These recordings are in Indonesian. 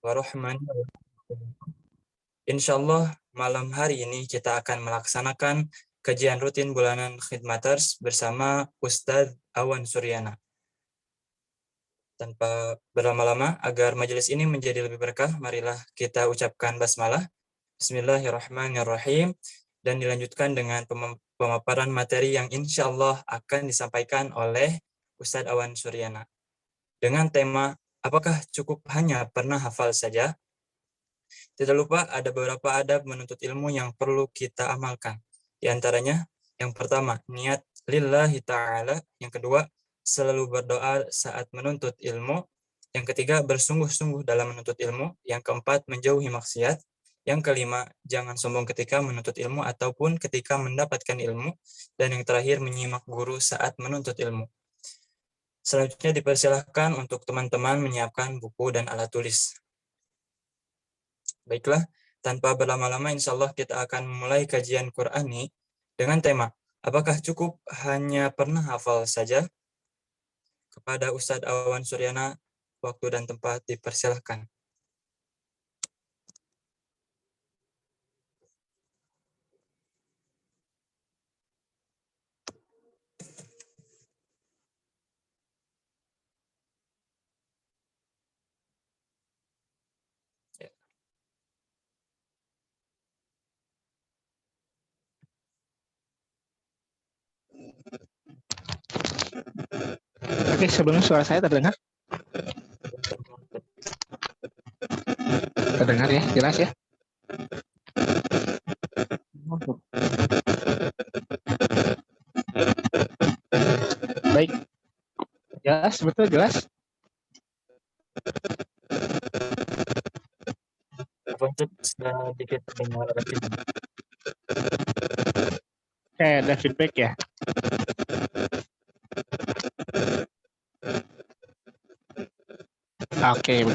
warahmatullahi wabarakatuh. Insyaallah malam hari ini kita akan melaksanakan kajian rutin bulanan Khidmaters bersama Ustadz Awan Suryana. Tanpa berlama-lama, agar majelis ini menjadi lebih berkah, marilah kita ucapkan basmalah. Bismillahirrahmanirrahim. Dan dilanjutkan dengan pemaparan materi yang insyaallah akan disampaikan oleh Ustadz Awan Suryana. Dengan tema, apakah cukup hanya pernah hafal saja? Tidak lupa ada beberapa adab menuntut ilmu yang perlu kita amalkan. Di antaranya, yang pertama, niat lillahi ta'ala. Yang kedua, selalu berdoa saat menuntut ilmu. Yang ketiga, bersungguh-sungguh dalam menuntut ilmu. Yang keempat, menjauhi maksiat. Yang kelima, jangan sombong ketika menuntut ilmu ataupun ketika mendapatkan ilmu. Dan yang terakhir, menyimak guru saat menuntut ilmu. Selanjutnya dipersilahkan untuk teman-teman menyiapkan buku dan alat tulis. Baiklah, tanpa berlama-lama insya Allah kita akan memulai kajian Qur'ani dengan tema, apakah cukup hanya pernah hafal saja? Kepada Ustadz Awan Suryana, waktu dan tempat dipersilahkan. Oke, sebelumnya suara saya terdengar? Terdengar ya, jelas ya? Baik, jelas, betul jelas. Sedikit dengar Oke, ada feedback ya. Oke,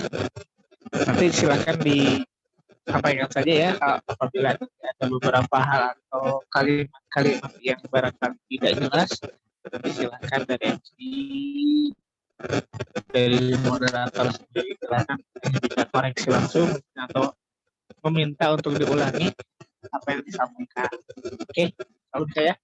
nanti silakan disampaikan saja ya apabila ada beberapa hal atau kalimat-kalimat yang barangkali tidak jelas. Silakan dari MC, dari moderator sendiri silakan bisa koreksi langsung atau meminta untuk diulangi apa yang disampaikan. Oke, kalau bisa ya.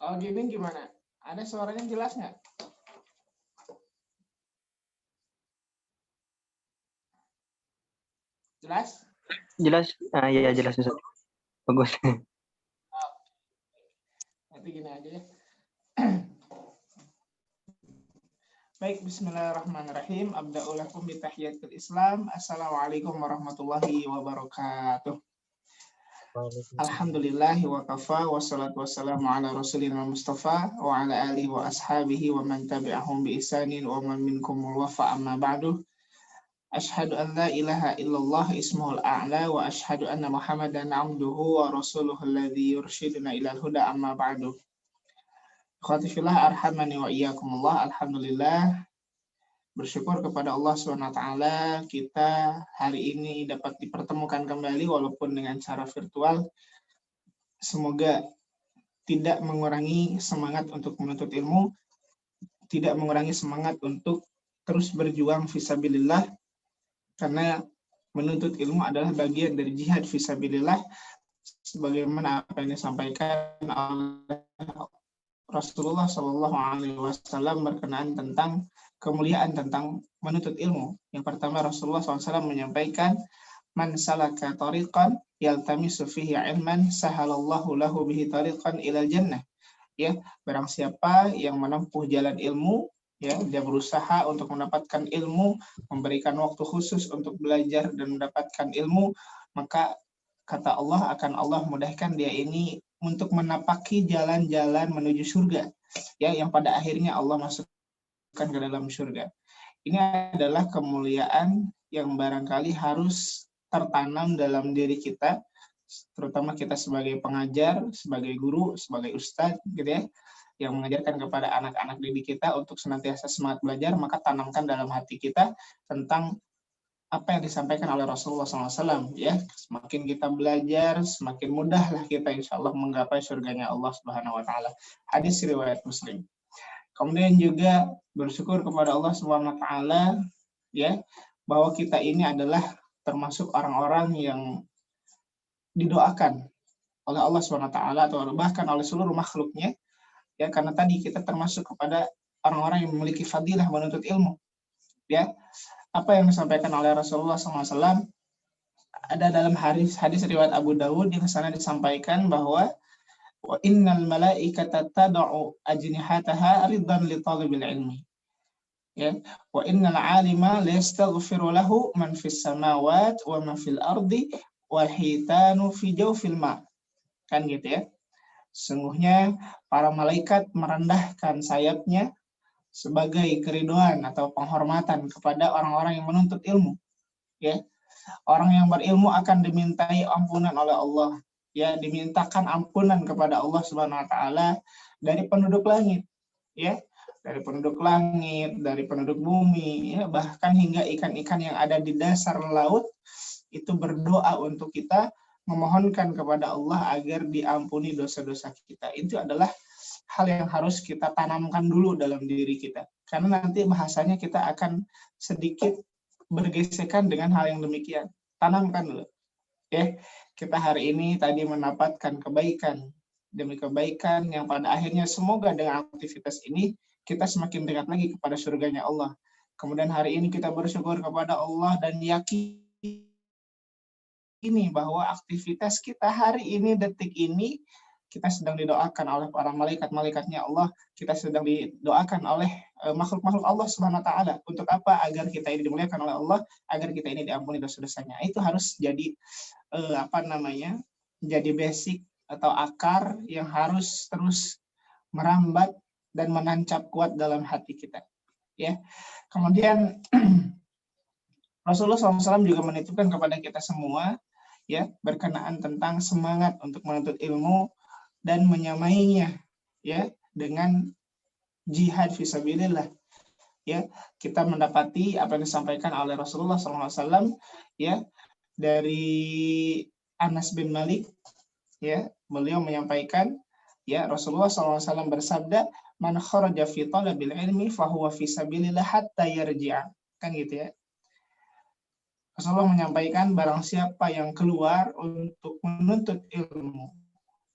Kalau gini gimana? Ada suaranya jelas nggak? Jelas? Jelas. Iya jelas Ustaz. Bagus. Nanti gini aja ya. Baik, bismillahirrahmanirrahim. Abda'u lakum bi tahiyatul Islam. Assalamualaikum warahmatullahi wabarakatuh. Alhamdulillahi wa kafa wa salatu wassalamu ala rasulina Mustafa wa ala alihi wa ashabihi wa man tabi'ahum bi ihsanin wa man minkumul wafa amma ba'du. Ashhadu an la ilaha illallah ismuhul a'la wa ashhadu anna Muhammadan abduhu wa rasuluhu alladhi yurshiduna ilal huda amma ba'du. Khatifillah arhamani wa iyyakumullah. Alhamdulillah bersyukur kepada Allah SWT kita hari ini dapat dipertemukan kembali walaupun dengan cara virtual. Semoga tidak mengurangi semangat untuk menuntut ilmu, tidak mengurangi semangat untuk terus berjuang fisabilillah, karena menuntut ilmu adalah bagian dari jihad fisabilillah sebagaimana apa yang disampaikan oleh Rasulullah SAW berkenaan tentang kemuliaan tentang menuntut ilmu. Yang pertama, Rasulullah SAW menyampaikan, man salaka tariqan yaltamisu fihi ilman sahalallahu lahu bihi tariqan ilal jannah. Ya, barang siapa yang menempuh jalan ilmu, ya, dia berusaha untuk mendapatkan ilmu, memberikan waktu khusus untuk belajar dan mendapatkan ilmu, maka kata Allah akan Allah mudahkan dia ini untuk menapaki jalan-jalan menuju surga, ya, yang pada akhirnya Allah masukkan ke dalam surga. Ini adalah kemuliaan yang barangkali harus tertanam dalam diri kita, terutama kita sebagai pengajar, sebagai guru, sebagai ustadz, gitu ya, yang mengajarkan kepada anak-anak didik kita untuk senantiasa semangat belajar, maka tanamkan dalam hati kita tentang apa yang disampaikan oleh Rasulullah SAW, ya. Semakin kita belajar, semakin mudahlah kita insya Allah menggapai surganya Allah Subhanahu Wa Taala. Hadis riwayat Muslim. Kemudian juga bersyukur kepada Allah Subhanahu Wa Taala, ya, bahwa kita ini adalah termasuk orang-orang yang didoakan oleh Allah Subhanahu Wa Taala atau bahkan oleh seluruh makhluknya, ya, karena tadi kita termasuk kepada orang-orang yang memiliki fadilah menuntut ilmu, ya. Apa yang disampaikan oleh Rasulullah SAW ada dalam hadis riwayat Abu Dawud, yang sana disampaikan bahwa wa innal malaikata tad'u ajnihataha riddan li talibil ilmi, ya, wa innal alima la yastaghfiru lahu man fis samawati wa man fil ardi wal hitanu fi jawfil ma, kan gitu ya. Sungguhnya para malaikat merendahkan sayapnya sebagai keriduan atau penghormatan kepada orang-orang yang menuntut ilmu, ya. Orang yang berilmu akan dimintai ampunan oleh Allah, ya, dimintakan ampunan kepada Allah Subhanahu Wa Taala dari penduduk langit, ya, dari penduduk langit, dari penduduk bumi, ya, bahkan hingga ikan-ikan yang ada di dasar laut itu berdoa untuk kita, memohonkan kepada Allah agar diampuni dosa-dosa kita. Itu adalah hal yang harus kita tanamkan dulu dalam diri kita. Karena nanti bahasanya kita akan sedikit bergesekan dengan hal yang demikian. Tanamkan dulu. Ya, kita hari ini tadi mendapatkan kebaikan demi kebaikan yang pada akhirnya semoga dengan aktivitas ini kita semakin dekat lagi kepada surganya Allah. Kemudian hari ini kita bersyukur kepada Allah dan yakin ini bahwa aktivitas kita hari ini, detik ini, kita sedang didoakan oleh para malaikat-malaikatnya Allah, kita sedang didoakan oleh makhluk-makhluk Allah Subhanahu Wa Taala. Untuk apa? Agar kita ini dimuliakan oleh Allah, agar kita ini diampuni dosa-dosanya. Itu harus jadi jadi basic atau akar yang harus terus merambat dan menancap kuat dalam hati kita. Ya. Kemudian Rasulullah SAW juga menitipkan kepada kita semua, ya, berkenaan tentang semangat untuk menuntut ilmu dan menyamainya, ya, dengan jihad fisabilillah. Ya, kita mendapati apa yang disampaikan oleh Rasulullah SAW, ya, dari Anas bin Malik, ya, beliau menyampaikan, ya, Rasulullah SAW bersabda, man kharaja fi talabil ilmi fahuwa fisabilillah hatta yarji'a, kan gitu ya. Rasulullah menyampaikan barang siapa yang keluar untuk menuntut ilmu,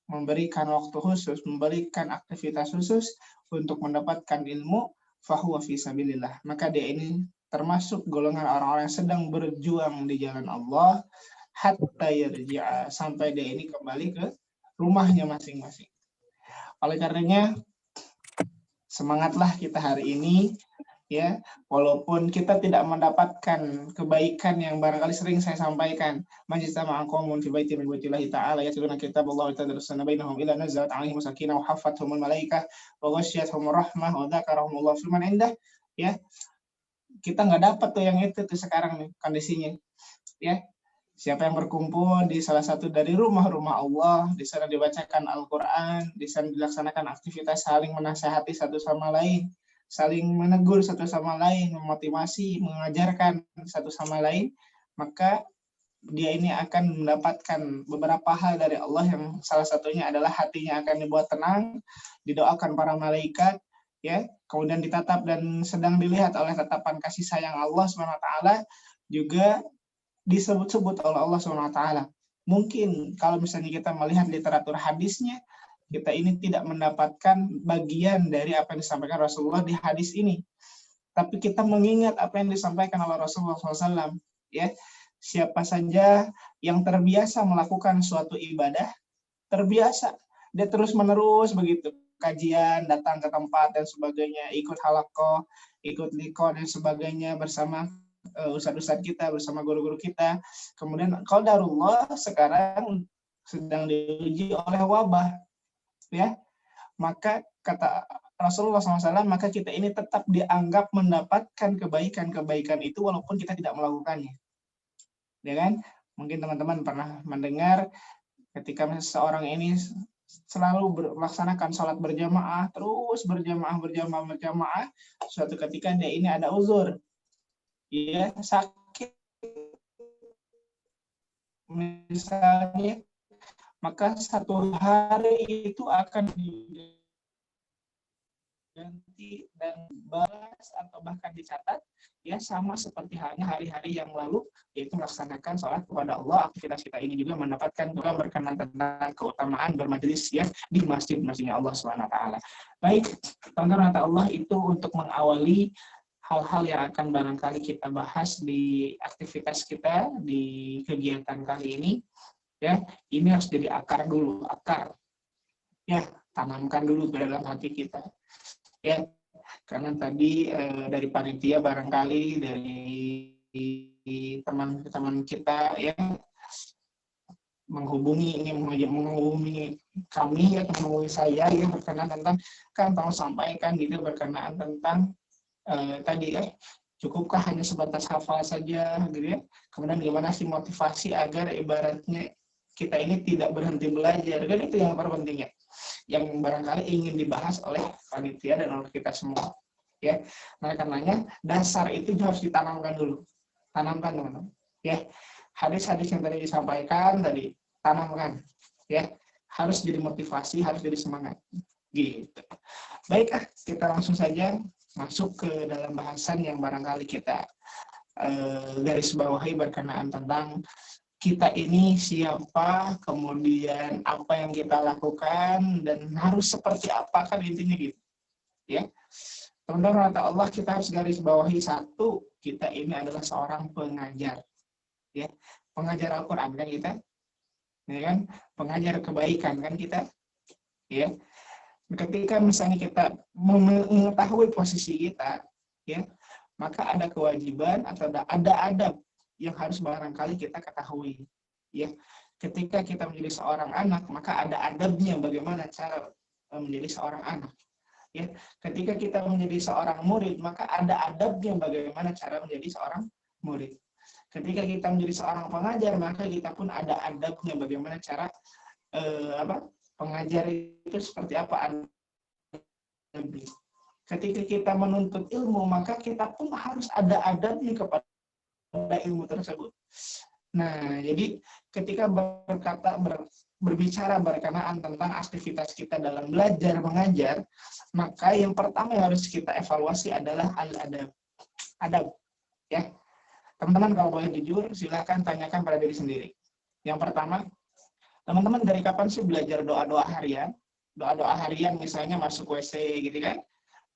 memberikan waktu khusus, memberikan aktivitas khusus untuk mendapatkan ilmu, fahuwa fisabilillah, maka dia ini termasuk golongan orang-orang yang sedang berjuang di jalan Allah, hatta yarji'a, sampai dia ini kembali ke rumahnya masing-masing. Oleh karenanya, semangatlah kita hari ini, ya, walaupun kita tidak mendapatkan kebaikan yang barangkali sering saya sampaikan, majtama'a qaumun fi baitin min buyutillahi ta'ala yatluna kitaballahi wa yatadarasuna bainahum illa nazalat 'alaihim sakinah wa haffathumul malaikah wa ghasyiyatuhumur rahmah wa dzakarahumullahu fi man indah, ya. Kita nggak dapat tuh yang itu tuh sekarang nih kondisinya, ya. Siapa yang berkumpul di salah satu dari rumah-rumah Allah, di sana dibacakan Al-Quran, di sana dilaksanakan aktivitas saling menasihati satu sama lain, saling menegur satu sama lain, memotivasi, mengajarkan satu sama lain, maka dia ini akan mendapatkan beberapa hal dari Allah, yang salah satunya adalah hatinya akan dibuat tenang, didoakan para malaikat, ya, kemudian ditatap dan sedang dilihat oleh tatapan kasih sayang Allah SWT, juga disebut-sebut oleh Allah SWT. Mungkin kalau misalnya kita melihat literatur hadisnya, kita ini tidak mendapatkan bagian dari apa yang disampaikan Rasulullah di hadis ini. Tapi kita mengingat apa yang disampaikan oleh Rasulullah SAW, ya. Siapa saja yang terbiasa melakukan suatu ibadah, terbiasa, dia terus-menerus begitu, kajian, datang ke tempat dan sebagainya, ikut halaqah, ikut liqa dan sebagainya bersama ustadz-ustadz kita, bersama guru-guru kita. Kemudian qadarullah sekarang sedang diuji oleh wabah, ya. Maka kata Rasulullah SAW, maka kita ini tetap dianggap mendapatkan kebaikan-kebaikan itu walaupun kita tidak melakukannya. Ya kan? Mungkin teman-teman pernah mendengar ketika seseorang ini selalu melaksanakan sholat berjamaah, terus berjamaah, suatu ketika dia ini ada uzur, ya, sakit misalnya, maka satu hari itu akan diganti dan balas atau bahkan dicatat, ya, sama seperti halnya hari-hari yang lalu, yaitu melaksanakan sholat kepada Allah. Aktivitas kita ini juga mendapatkan juga berkenan tentang keutamaan bermajelis, ya, di masjid-masjidnya Allah SWT. Baik, teman-teman, Allah itu untuk mengawali hal-hal yang akan barangkali kita bahas di aktivitas kita di kegiatan kali ini, ya. Ini harus jadi akar dulu, ya, tanamkan dulu ke dalam hati kita, ya. Karena tadi dari panitia barangkali dari teman-teman kita yang menghubungi kami, ya, menghubungi saya, ya, berkenaan tentang, kan tolong sampaikan gitu, berkenaan tentang tadi, ya, cukupkah hanya sebatas hafal saja gitu, ya. Kemudian gimana sih motivasi agar ibaratnya kita ini tidak berhenti belajar, kan itu yang terpenting, ya, yang barangkali ingin dibahas oleh panitia dan oleh kita semua, ya. Nah, karenanya dasar itu harus ditanamkan dulu, teman-teman, ya. Hadis-hadis yang tadi disampaikan tadi tanamkan, ya, harus jadi motivasi, harus jadi semangat, gitu. Baik, kita langsung saja masuk ke dalam bahasan yang barangkali kita garis bawahi berkenaan tentang kita ini siapa, kemudian apa yang kita lakukan, dan harus seperti apa, kan intinya gitu, ya. Teman-teman, kata Allah, kita harus garis bawahi satu, kita ini adalah seorang pengajar, ya, pengajar Al-Quran kan kita, ya kan, pengajar kebaikan kan kita, ya. Ketika misalnya kita mengetahui posisi kita, ya, maka ada kewajiban atau ada adab yang harus barangkali kita ketahui, ya. Ketika kita menjadi seorang anak, maka ada adabnya bagaimana cara menjadi seorang anak, ya. Ketika kita menjadi seorang murid, maka ada adabnya bagaimana cara menjadi seorang murid. Ketika kita menjadi seorang pengajar, maka kita pun ada adabnya bagaimana cara pengajar itu seperti apa. Ketika kita menuntut ilmu, maka kita pun harus ada adabnya kepada ilmu tersebut. Nah, jadi ketika berbicara berkenaan tentang aktivitas kita dalam belajar mengajar, maka yang pertama yang harus kita evaluasi adalah adab, ya. Teman-teman, kalau boleh jujur, silakan tanyakan pada diri sendiri. Yang pertama, teman-teman dari kapan sih belajar doa-doa harian? Doa-doa harian misalnya masuk WC gitu kan,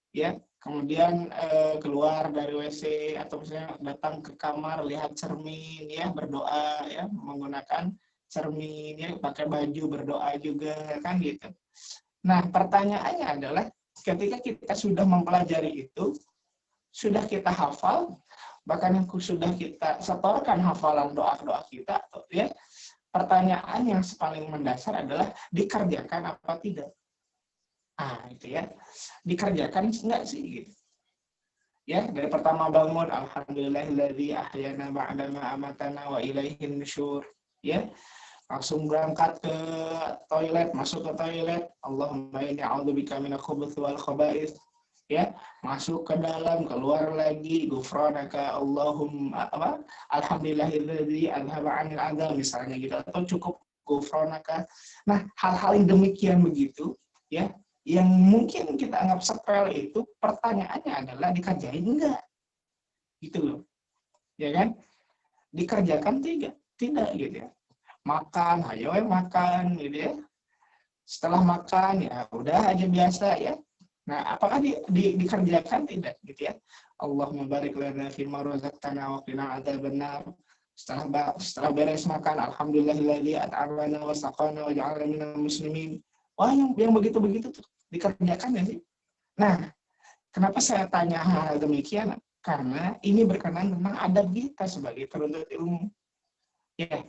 ya, kemudian keluar dari WC, atau misalnya datang ke kamar lihat cermin, ya, berdoa, ya, menggunakan cermin, ya, pakai baju berdoa juga kan gitu. Nah, pertanyaannya adalah ketika kita sudah mempelajari itu, sudah kita hafal, bahkan yang sudah kita setorkan hafalan doa-doa kita, ya, pertanyaan yang paling mendasar adalah dikerjakan apa tidak? Itu, ya, dikerjakan enggak sih gitu. Ya, dari pertama bangun, alhamdulillahilladzi ahyana ba'da ma amatana wa ilaihin nusyur, ya. Langsung berangkat ke toilet, masuk ke toilet, Allahumma inni a'udzubika minal khubuthi wal khaba'its, ya, masuk ke dalam, keluar lagi, ghufranaka Allahumma alhamdulillahilladzi adhaba 'anil adzab misalnya gitu, atau cukup ghufranaka. Nah, hal-hal yang demikian begitu ya, yang mungkin kita anggap sepele itu, pertanyaannya adalah dikerjain enggak? Gitu loh. Ya kan? Dikerjakan tidak gitu ya. Makan, ayo makan gitu ya. Setelah makan ya udah aja biasa ya. Nah, apakah dikerjakan tidak gitu ya? Allahumma barik lana fima razaqtana wa qina adzabannar. Setelah beres makan, alhamdulillahilladzi at'amana wa saqana wa ja'alna minal muslimin. Wah, yang begitu-begitu tuh dikerjakan ya sih? Nah, kenapa saya tanya hal demikian? Karena ini berkenaan tentang adab kita sebagai penuntut ilmu. Ya,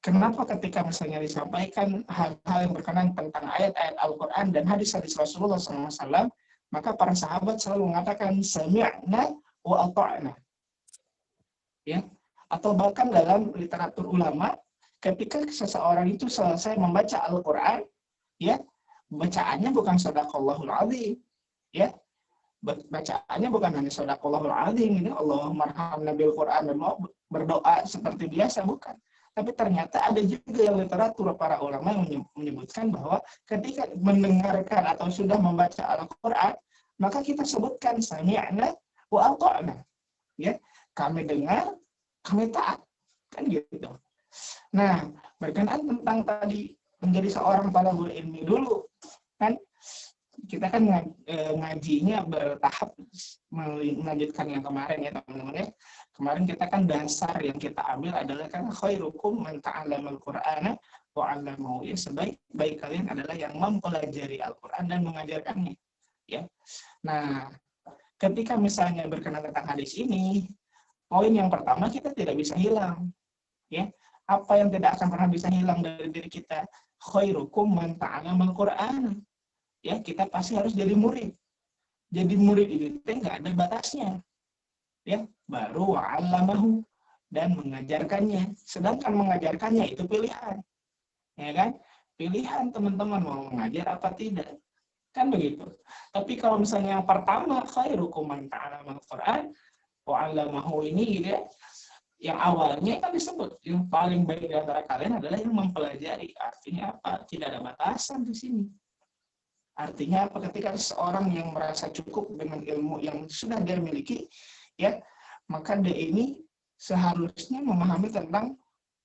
kenapa ketika misalnya disampaikan hal-hal yang berkenaan tentang ayat-ayat Al-Quran dan hadis-hadis Rasulullah SAW, maka para sahabat selalu mengatakan sami'na wa ata'na. Ya, atau bahkan dalam literatur ulama, ketika seseorang itu selesai membaca Al-Quran, ya, bacaannya bukan sadaqallahul azim, ya, bacaannya bukan hanya sadaqallahul azim ini Allahumma arhamna bil Quran dan berdoa seperti biasa, bukan. Tapi ternyata ada juga yang literatur para ulama yang menyebutkan bahwa ketika mendengarkan atau sudah membaca Al-Quran, maka kita sebutkan sami'na wa ata'na. Ya, kami dengar, kami taat. Kan gitu. Nah, berkenaan tentang tadi menjadi seorang talabul ilmi dulu, kan kita kan ngajinya bertahap melanjutkan yang kemarin ya teman-teman ya. Kemarin kita kan dasar yang kita ambil adalah kan khairukum man ta'allamal Qur'ana wa 'allamahu. Ya, sebaik-baik kalian adalah yang mempelajari Al-Qur'an dan mengajarkannya. Ya. Nah, ketika misalnya berkenaan tentang hadis ini, poin yang pertama kita tidak bisa hilang. Ya. Apa yang tidak akan pernah bisa hilang dari diri kita? Khairukum man ta'allamal Qur'ana. Ya, kita pasti harus jadi murid. Jadi murid itu nggak ada batasnya. Ya, baru wa'allamahu dan mengajarkannya. Sedangkan mengajarkannya itu pilihan. Ya kan? Pilihan teman-teman mau mengajar apa tidak. Kan begitu. Tapi kalau misalnya yang pertama khairukum man ta'allamal Qur'an wa'allamahu ini gitu ya. Yang awalnya kan disebut yang paling baik di antara kalian adalah yang mempelajari. Artinya apa? Tidak ada batasan di sini. Artinya apa? Ketika seorang yang merasa cukup dengan ilmu yang sudah dia miliki, ya, maka dia ini seharusnya memahami tentang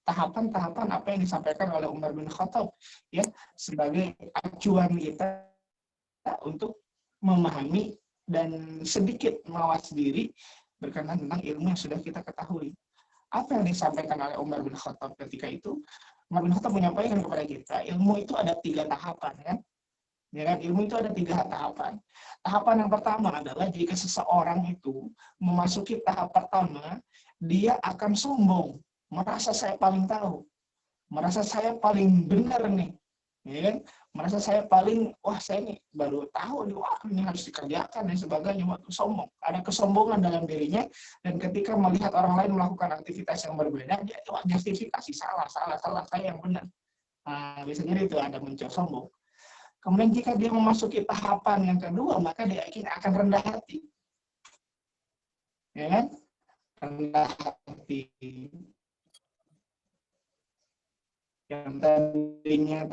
tahapan-tahapan apa yang disampaikan oleh Umar bin Khattab, ya, sebagai acuan kita untuk memahami dan sedikit mawas diri berkenaan tentang ilmu yang sudah kita ketahui. Apa yang disampaikan oleh Umar bin Khattab ketika itu? Umar bin Khattab menyampaikan kepada kita, ilmu itu ada 3 tahapan, kan? Ya kan, ilmu itu ada 3 tahapan. Tahapan yang pertama adalah jika seseorang itu memasuki tahap pertama, dia akan sombong, merasa saya paling tahu, merasa saya paling benar nih, ya kan? Merasa saya paling, wah saya nih baru tahu nih, wah ini harus dikerjakan dan sebagainya. Waktu sombong, ada kesombongan dalam dirinya, dan ketika melihat orang lain melakukan aktivitas yang berbeda, dia justifikasi salah saya yang benar. Nah, biasanya itu ada muncul sombong. Kemudian jika dia memasuki tahapan yang kedua, maka dia akan rendah hati. Ya kan? Rendah hati. Yang tadinya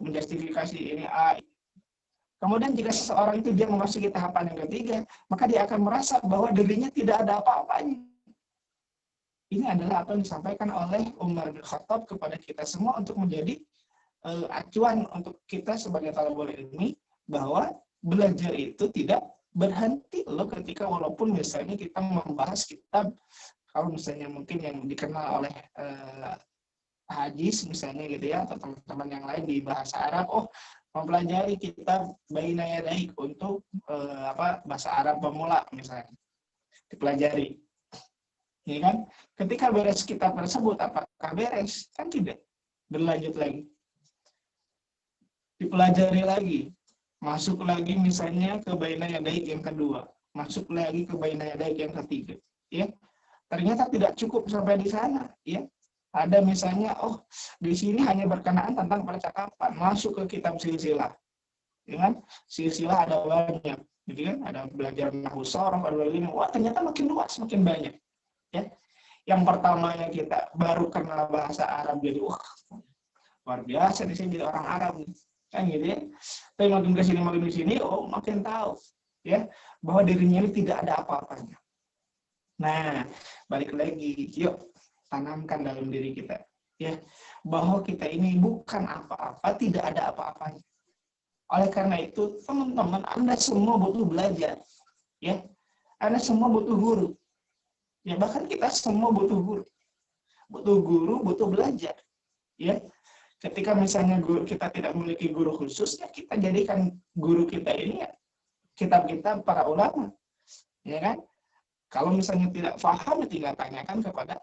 menjustifikasi ini A. Kemudian jika seseorang itu dia memasuki tahapan yang ketiga, maka dia akan merasa bahwa dirinya tidak ada apa-apanya. Ini adalah apa yang disampaikan oleh Umar bin Khattab kepada kita semua untuk menjadi acuan untuk kita sebagai talabul ilmi, bahwa belajar itu tidak berhenti loh ketika walaupun misalnya kita membahas kitab, kalau misalnya mungkin yang dikenal oleh hadis misalnya gitu ya, atau teman-teman yang lain di bahasa Arab, mempelajari kitab Baina Yadaik untuk bahasa Arab pemula misalnya, dipelajari. Ya kan? Ketika beres kitab tersebut, apakah beres? Kan tidak. Berlanjut lagi. Dipelajari lagi, masuk lagi misalnya ke Baina Yadaik yang kedua, masuk lagi ke Baina Yadaik yang ketiga, ya. Ternyata tidak cukup sampai di sana, ya. Ada misalnya, di sini hanya berkenaan tentang percakapan, masuk ke kitab silsilah, ya kan? Silsilah ada banyak, gitu kan, ada belajar nahwu sorof, ada belajar ini, wah ternyata makin luas, makin banyak. Ya, yang pertamanya kita baru kenal bahasa Arab jadi wah luar biasa nih saya jadi orang Arab nih, kan gitu ya. Tapi makin ke sini, oh makin tahu ya bahwa dirinya ini tidak ada apa-apanya. Nah, balik lagi, yuk tanamkan dalam diri kita ya bahwa kita ini bukan apa-apa, tidak ada apa-apanya. Oleh karena itu, teman-teman, Anda semua butuh belajar. Ya, Anda semua butuh guru. Ya, bahkan kita semua butuh guru. Butuh guru, butuh belajar. Ya, ketika misalnya kita tidak memiliki guru khusus, ya kita jadikan guru kita ini ya kitab-kitab para ulama. Ya kan? Kalau misalnya tidak paham, ya tinggal tanyakan kepada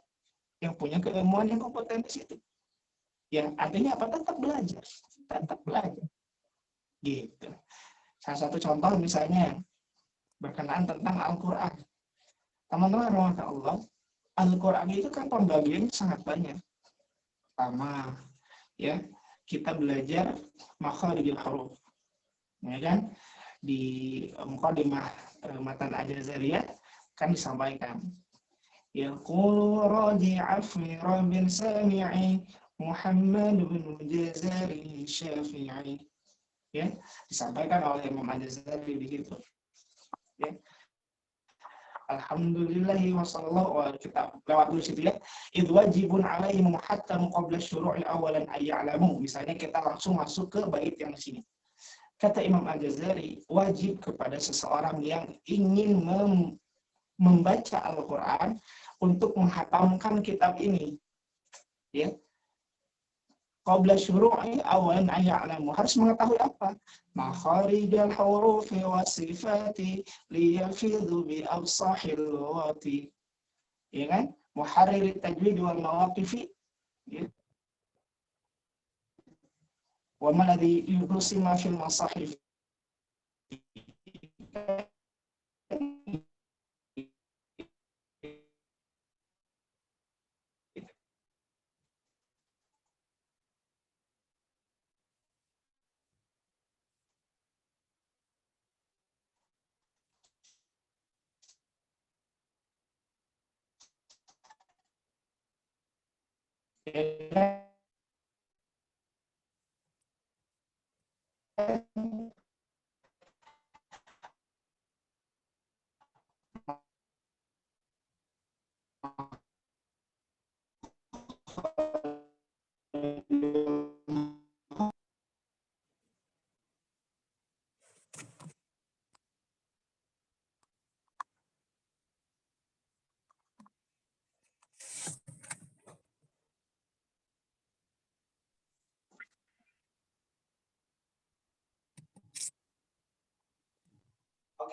yang punya keilmuan yang kompeten di situ. Ya, artinya apa? Tetap belajar. Tetap belajar. Gitu. Salah satu contoh misalnya berkenaan tentang Al-Quran. Teman-teman rahmat Allah, Al-Quran itu kan pembagiannya sangat banyak. Pertama, ya kita belajar makharijul huruf. Ya kan? Di muqaddimah matan Al-Jazariyah kan disampaikan. Yaqulu raji'a fi rabbin sami'i Muhammad bin Jazari Syafi'i. Ya, disampaikan oleh Imam Al-Jazari di situ. Ya. Alhamdulillahi wa sallallahu kita lewat dulu situ ya. Idh wajibun alaihim hatta qabla syuru'i awalan ayya'lamu. Misalnya kita langsung masuk ke bait yang di sini. Kata Imam Al-Jazari, wajib kepada seseorang yang ingin membaca Al-Qur'an untuk menghatamkan kitab ini. Ya. Qabla syuru'i awalan ayya'lamu, harus mengetahui apa? Makharijal hurufi wa sifati liyafidhu bi absahil lughati. Ya kan? Muharrir tajwid wal mawaqifi. Ya. Wa ma ladhi yusima fil masahif.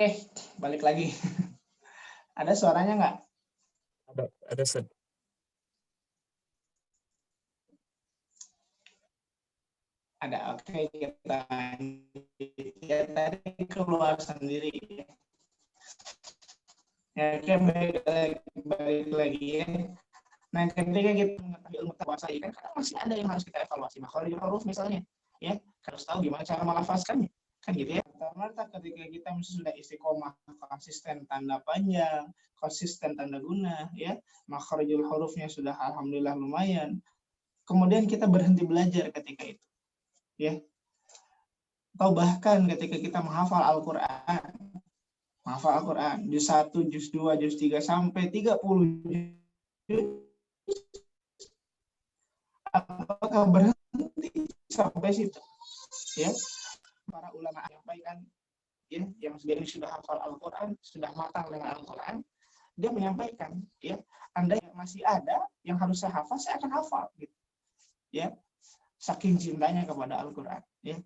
Oke, balik lagi. Ada suaranya nggak? Ada Ustaz. Ada. Oke, kita ya tadi keluar sendiri. Ya, oke, balik lagi ya. Nah, ketika kita mengetahui ilmu kuasai kan kadang masih ada yang harus kita evaluasi. Makharijul huruf misalnya, ya harus tahu gimana cara melafazkannya, kan gitu ya. Ternyata ketika kita sudah istiqomah, konsisten tanda panjang, konsisten tanda guna, ya makharijul hurufnya sudah alhamdulillah lumayan. Kemudian kita berhenti belajar ketika itu, ya. Atau bahkan ketika kita menghafal Al-Quran, juz 1, juz 2, juz 3 sampai 30 juz, apakah berhenti sampai situ? Ya, para ulama menyampaikan, ya, yang sudah hafal Al-Quran, sudah matang dengan Al-Quran, dia menyampaikan, ya, Anda yang masih ada yang harus saya hafal, saya akan hafal, gitu. Ya, saking cintanya kepada Al-Quran, ya.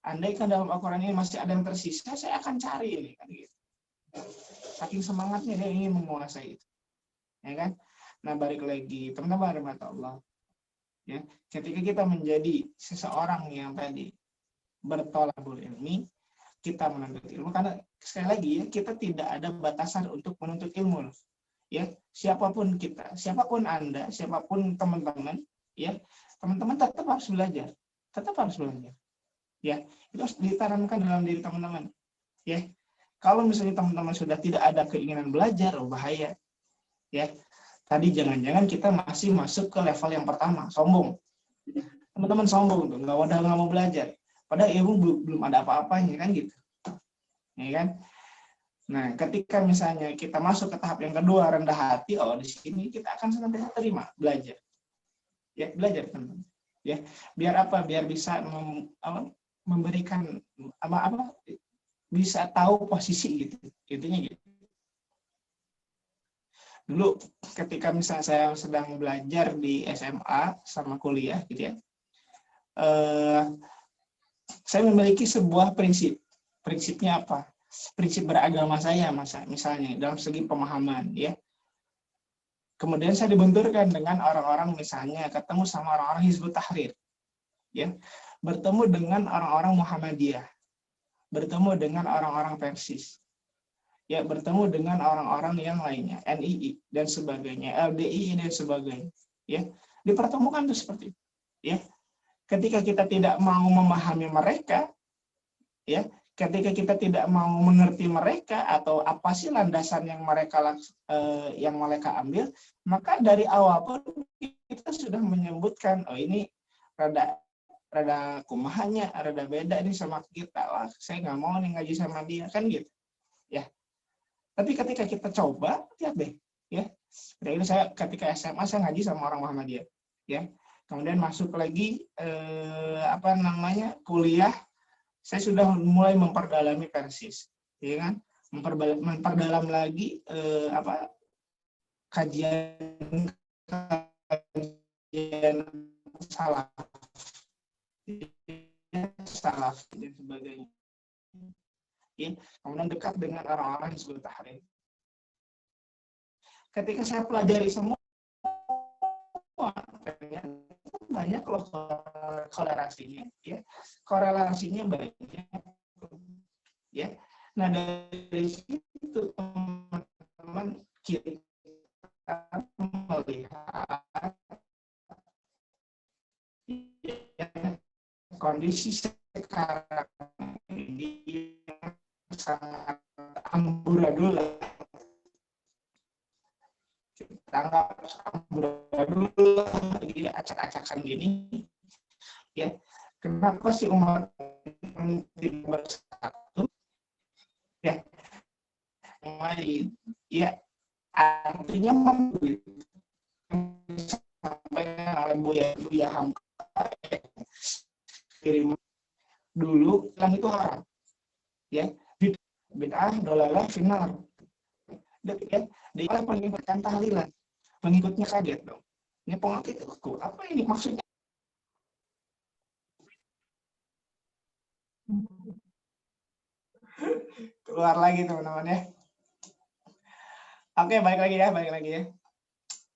Andai kan dalam Al-Quran ini masih ada yang tersisa, saya akan cari ini, kan gitu. Saking semangatnya dia ingin menguasai itu, ya kan? Nah, balik lagi, teman-teman rahmat Allah, ya, ketika kita menjadi seseorang yang tadi bertolabul ilmi, kita menuntut ilmu, karena sekali lagi ya, kita tidak ada batasan untuk menuntut ilmu, ya. Siapapun kita, siapapun Anda, siapapun teman-teman, ya, teman-teman tetap harus belajar, ya. Itu harus ditanamkan dalam diri teman-teman, ya. Kalau misalnya teman-teman sudah tidak ada keinginan belajar, bahaya. Ya, tadi jangan-jangan kita masih masuk ke level yang pertama, sombong. Teman-teman sombong tuh, nggak mau belajar. Padahal ilmu belum ada apa-apanya kan gitu. Ya kan? Nah, ketika misalnya kita masuk ke tahap yang kedua, rendah hati, di sini kita akan senantiasa terima, belajar. Ya, belajar teman-teman. Ya, biar apa? Biar bisa memberikan bisa tahu posisi gitu. Intinya gitu. Dulu ketika misalnya saya sedang belajar di SMA sama kuliah gitu ya. Saya memiliki sebuah prinsip. Prinsipnya apa? Prinsip beragama saya, misalnya dalam segi pemahaman, ya. Kemudian saya dibenturkan dengan orang-orang, misalnya ketemu sama orang-orang Hizbut Tahrir, ya, bertemu dengan orang-orang Muhammadiyah, bertemu dengan orang-orang Persis, ya, bertemu dengan orang-orang yang lainnya, NII dan sebagainya, LDI dan sebagainya, ya, dipertemukan tuh seperti itu, ya. Ketika kita tidak mau memahami mereka, ya, ketika kita tidak mau mengerti mereka atau apa sih landasan yang mereka ambil, maka dari awal pun kita sudah menyebutkan, ini rada kumahanya, rada beda nih sama kita, saya nggak mau nih ngaji sama dia, kan gitu, ya. Tapi ketika kita coba, lihat deh, ya. Ini saya ketika SMA saya ngaji sama orang Muhammadiyah, ya. Kemudian masuk lagi kuliah. Saya sudah mulai memperdalami Persis, ya kan? Memperdalam lagi kajian salaf dan sebagainya. Ya, kemudian dekat dengan orang-orang Hizbut Tahrir. Ketika saya pelajari semua, banyak loh korelasinya, ya, korelasinya banyak, ya. Nah, dari situ teman-teman kita melihat kondisi sekarang ini sangat amburadul, kita nggak amburadul lagi, acak-acakan gini, ya. Kenapa sih umat tidak bersatu? Ya, ya, artinya sampai oleh Buya Hamka kirim dulu kan itu haram, ya, bid'ah dolalah final, ya, di pengikutkan tahlilan, pengikutnya kaget dong, ini pengikut itu apa ini maksudnya? Keluar lagi teman-teman, ya. Oke, balik lagi ya.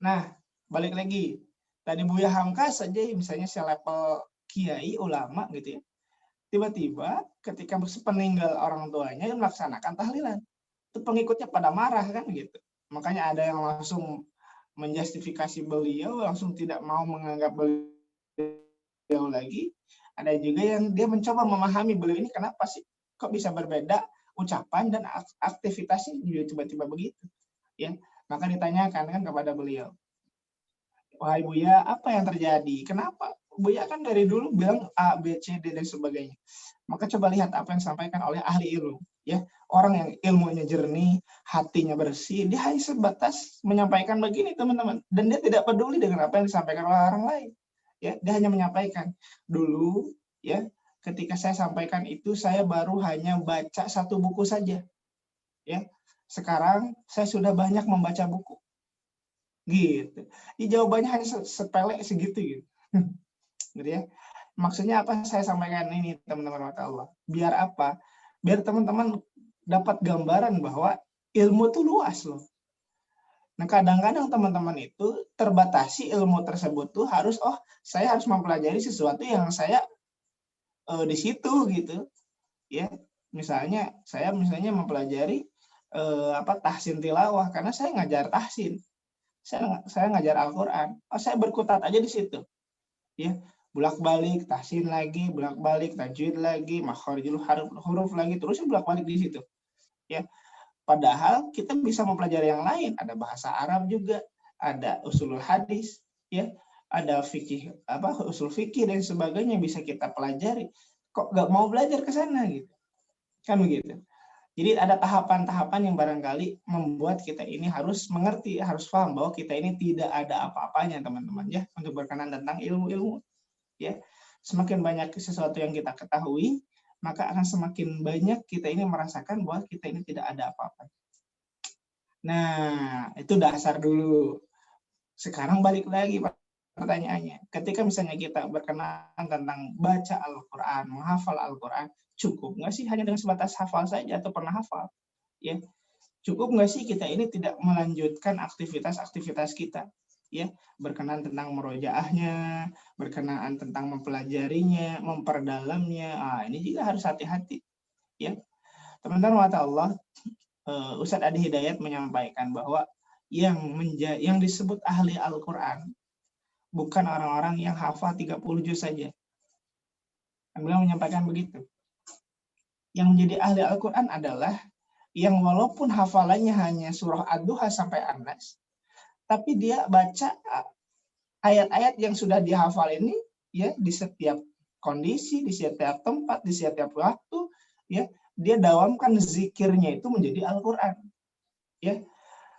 Nah, balik lagi. Tadi Buya Hamka saja misalnya selevel kiai ulama gitu ya. Tiba-tiba ketika peninggal orang tuanya melaksanakan tahlilan, itu pengikutnya pada marah kan gitu. Makanya ada yang langsung menjustifikasi beliau, langsung tidak mau menganggap beliau lagi. Ada juga yang dia mencoba memahami beliau ini kenapa sih kok bisa berbeda ucapan dan aktivitasnya juga tiba-tiba begitu, ya. Maka ditanyakan kan kepada beliau, wahai Buya, apa yang terjadi? Kenapa? Buya kan dari dulu bilang A, B, C, D dan sebagainya. Maka coba lihat apa yang disampaikan oleh ahli ilmu, ya. Orang yang ilmunya jernih, hatinya bersih, dia hanya sebatas menyampaikan begini, teman-teman, dan dia tidak peduli dengan apa yang disampaikan oleh orang lain, ya. Dia hanya menyampaikan. Dulu, ya, ketika saya sampaikan itu, saya baru hanya baca satu buku saja, ya. Sekarang saya sudah banyak membaca buku, gitu. Jawabannya hanya sepele segitu, gitu. Gitu ya. Maksudnya apa saya sampaikan ini, teman-teman Allah? Biar apa? Biar teman-teman dapat gambaran bahwa ilmu itu luas loh. Nah, kadang-kadang teman-teman itu terbatasi ilmu tersebut tuh saya harus mempelajari sesuatu yang saya di situ gitu, ya. Misalnya saya mempelajari tahsin tilawah karena saya ngajar tahsin. Saya ngajar Al-Qur'an. Saya berkutat aja di situ. Ya, bolak-balik tahsin lagi, bolak-balik tajwid lagi, makharijul huruf lagi, terus bolak-balik di situ. Ya, padahal kita bisa mempelajari yang lain, ada bahasa Arab juga, ada usulul hadis, ya, ada fikih usul fikih dan sebagainya bisa kita pelajari. Kok nggak mau belajar ke sana gitu? Kan begitu. Jadi ada tahapan-tahapan yang barangkali membuat kita ini harus mengerti, harus paham bahwa kita ini tidak ada apa-apanya teman-teman ya untuk berkenan tentang ilmu-ilmu ya. Semakin banyak sesuatu yang kita ketahui, maka akan semakin banyak kita ini merasakan bahwa kita ini tidak ada apa-apa. Nah, itu dasar dulu. Sekarang balik lagi pertanyaannya. Ketika misalnya kita berkenan tentang baca Al-Quran, menghafal Al-Quran, cukup nggak sih hanya dengan sebatas hafal saja atau pernah hafal? Ya, cukup nggak sih kita ini tidak melanjutkan aktivitas-aktivitas kita? Ya, berkenan tentang merojaahnya, berkenaan tentang mempelajarinya, memperdalamnya. Ini juga harus hati-hati. Ya, teman-teman mata Allah, Ustadz Adi Hidayat menyampaikan bahwa yang disebut ahli Al-Quran bukan orang-orang yang hafal 30 juz saja. Beliau menyampaikan begitu. Yang menjadi ahli Al-Quran adalah yang walaupun hafalannya hanya surah Ad-Duha sampai An-Nas, tapi dia baca ayat-ayat yang sudah dihafal ini ya di setiap kondisi, di setiap tempat, di setiap waktu, ya dia dawamkan zikirnya itu menjadi Al-Quran. Ya.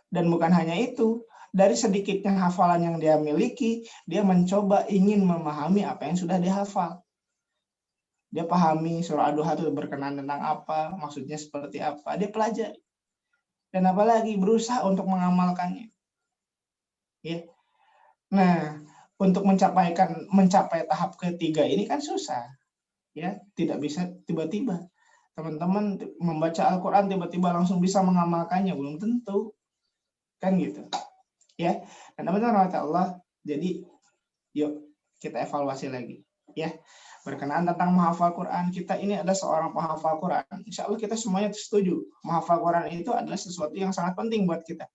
Dan bukan hanya itu, dari sedikitnya hafalan yang dia miliki, dia mencoba ingin memahami apa yang sudah dihafal. Dia pahami surah Ad-Duha itu berkenaan tentang apa, maksudnya seperti apa, dia pelajari. Dan apalagi berusaha untuk mengamalkannya. Ya. Nah, untuk mencapai tahap ketiga ini kan susah. Ya, tidak bisa tiba-tiba. Teman-teman membaca Al-Quran tiba-tiba langsung bisa mengamalkannya, belum tentu. Kan gitu. Ya. Dan teman-teman Allah, jadi yuk kita evaluasi lagi. Ya. Berkenaan tentang menghafal Quran, kita ini adalah seorang penghafal Quran. Insya Allah kita semuanya setuju. Menghafal Quran itu adalah sesuatu yang sangat penting buat kita.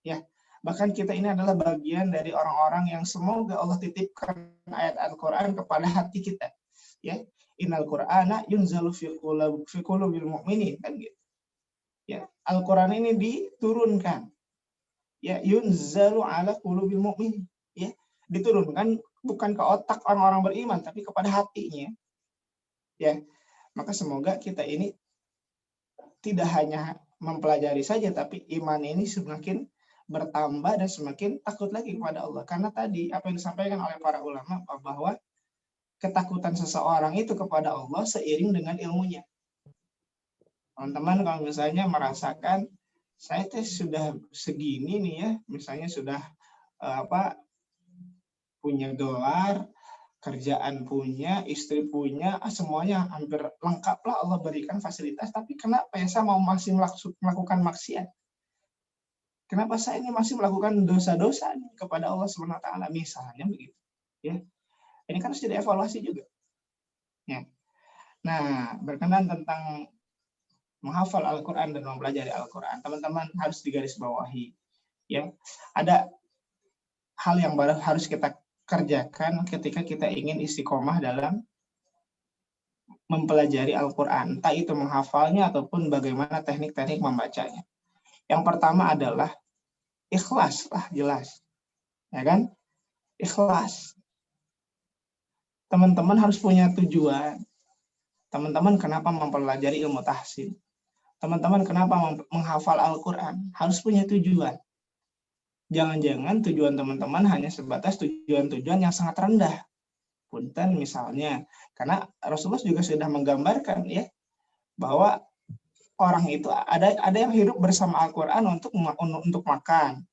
Ya, bahkan kita ini adalah bagian dari orang-orang yang semoga Allah titipkan ayat Al-Quran kepada hati kita. Ya, Innal Qur'ana yunzalu fi qulubil mu'minin, kan gitu. Ya, Al-Quran ini diturunkan. Ya, yunzalu ala qulubil mu'minin. Ya, diturunkan bukan ke otak orang-orang beriman, tapi kepada hatinya. Ya, maka semoga kita ini tidak hanya mempelajari saja, tapi iman ini semakin bertambah dan semakin takut lagi kepada Allah. Karena tadi apa yang disampaikan oleh para ulama bahwa ketakutan seseorang itu kepada Allah seiring dengan ilmunya. Teman-teman kalau misalnya merasakan saya sudah segini nih ya, misalnya sudah punya gelar, kerjaan punya, istri punya, semuanya hampir lengkap lah Allah berikan fasilitas, tapi kenapa ya saya masih melakukan maksiat? Kenapa saya ini masih melakukan dosa-dosa kepada Allah SWT, misalnya begitu. Ya, ini kan harus dievaluasi juga. Ya. Nah, berkenan tentang menghafal Al-Quran dan mempelajari Al-Quran, teman-teman harus digarisbawahi. Ya, ada hal yang baru harus kita kerjakan ketika kita ingin istiqomah dalam mempelajari Al-Quran, entah itu menghafalnya ataupun bagaimana teknik-teknik membacanya. Yang pertama adalah ikhlas lah, jelas. Ya kan? Ikhlas. Teman-teman harus punya tujuan. Teman-teman kenapa mempelajari ilmu tahsin? Teman-teman kenapa menghafal Al-Quran? Harus punya tujuan. Jangan-jangan tujuan teman-teman hanya sebatas tujuan-tujuan yang sangat rendah. Punten misalnya, karena Rasulullah juga sudah menggambarkan ya bahwa orang itu ada yang hidup bersama Al-Quran untuk makan,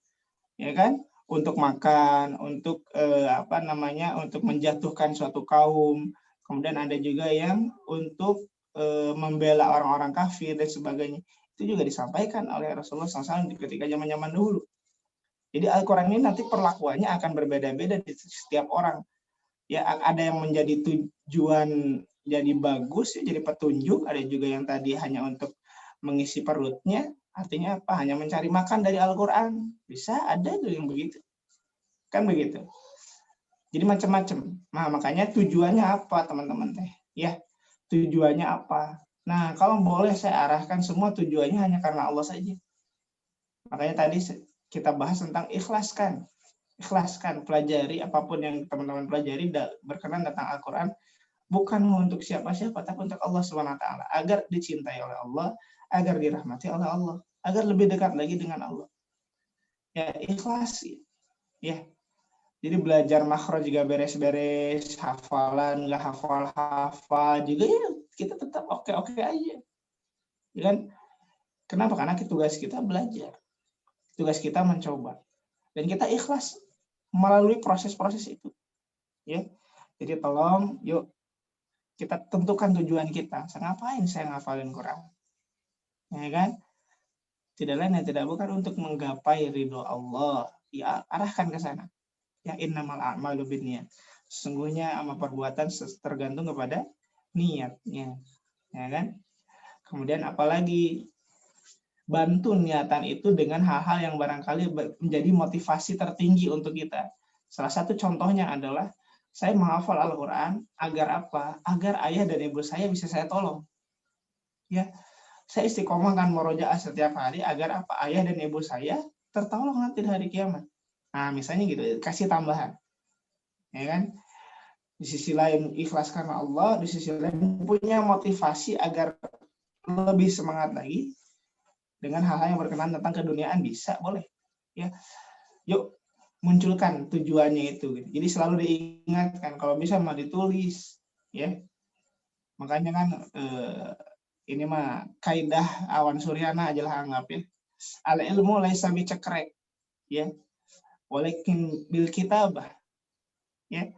ya kan? Untuk makan, untuk untuk menjatuhkan suatu kaum. Kemudian ada juga yang untuk membela orang-orang kafir dan sebagainya. Itu juga disampaikan oleh Rasulullah SAW ketika zaman-zaman dulu. Jadi Al-Quran ini nanti perlakuannya akan berbeda-beda di setiap orang. Ya, ada yang menjadi tujuan jadi bagus, ya, jadi petunjuk. Ada juga yang tadi hanya untuk mengisi perutnya. Artinya apa? Hanya mencari makan dari Al-Quran. Bisa ada tuh yang begitu. Kan begitu. Jadi macam-macam. Nah, makanya tujuannya apa teman-teman teh? Ya, tujuannya apa? Nah, kalau boleh saya arahkan semua tujuannya hanya karena Allah saja. Makanya tadi kita bahas tentang ikhlaskan. Ikhlaskan, pelajari apapun yang teman-teman pelajari berkenan tentang Al-Quran, bukan untuk siapa-siapa, tapi untuk Allah SWT, agar dicintai oleh Allah, agar dirahmati oleh Allah, agar lebih dekat lagi dengan Allah. Ya, ikhlas. Ya, jadi belajar makhraj juga beres-beres, hafalan nggak hafal juga ya kita tetap oke-oke aja. Ya kan? Kenapa? Karena tugas kita belajar. Tugas kita mencoba. Dan kita ikhlas melalui proses-proses itu. Ya. Jadi tolong yuk kita tentukan tujuan kita. Saya ngapain saya ngafalin Quran? Ya kan? Tidak lain dan tidak bukan untuk menggapai ridho Allah. Ya, arahkan ke sana. Ya innamal a'malu binniyat. Sesungguhnya amal perbuatan tergantung kepada niatnya. Ya kan? Kemudian apalagi bantu niatan itu dengan hal-hal yang barangkali menjadi motivasi tertinggi untuk kita. Salah satu contohnya adalah saya menghafal Al-Quran agar apa? Agar ayah dan ibu saya bisa saya tolong. Ya, saya istiqomah kan murojaah setiap hari agar apa? Ayah dan ibu saya tertolong nanti di hari kiamat. Nah, misalnya gitu, kasih tambahan. Ya kan? Di sisi lain ikhlas karena Allah, di sisi lain punya motivasi agar lebih semangat lagi dengan hal-hal yang berkenaan tentang keduniaan bisa, boleh. Ya, yuk munculkan tujuannya itu. Jadi selalu diingatkan kalau bisa mah ditulis, ya. Makanya kan ini mah kaidah Awan Suryana aja lah anggap ya. Al ilmu laisa bicekrek, ya. Walakin bil kitabah, ya.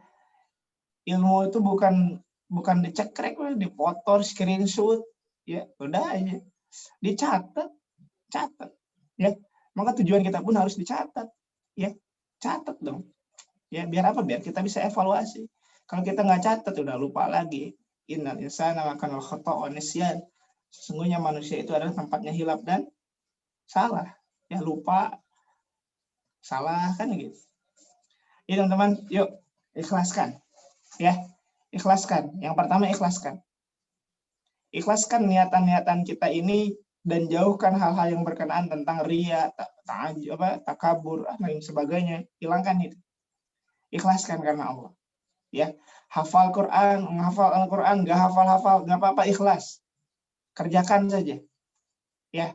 Ilmu itu bukan dicekrek, dipoto, screenshot, ya. Udah aja. Dicatat, ya. Maka tujuan kita pun harus dicatat, ya. Catat dong, ya. Biar apa? Biar kita bisa evaluasi. Kalau kita nggak catat udah lupa lagi. Innal insana lakanal khata'u wa nisyan. Sesungguhnya manusia itu adalah tempatnya hilap dan salah, ya. Lupa, salah, kan gitu. Ya teman-teman, yuk ikhlaskan, ya. Ikhlaskan. Yang pertama ikhlaskan. Ikhlaskan niatan-niatan kita ini dan jauhkan hal-hal yang berkenaan tentang riya, takabur, dan lain sebagainya. Hilangkan itu. Ikhlaskan karena Allah. Ya, hafal Quran, menghafal Al-Quran, nggak hafal-hafal, nggak apa-apa, ikhlas. Kerjakan saja. Ya,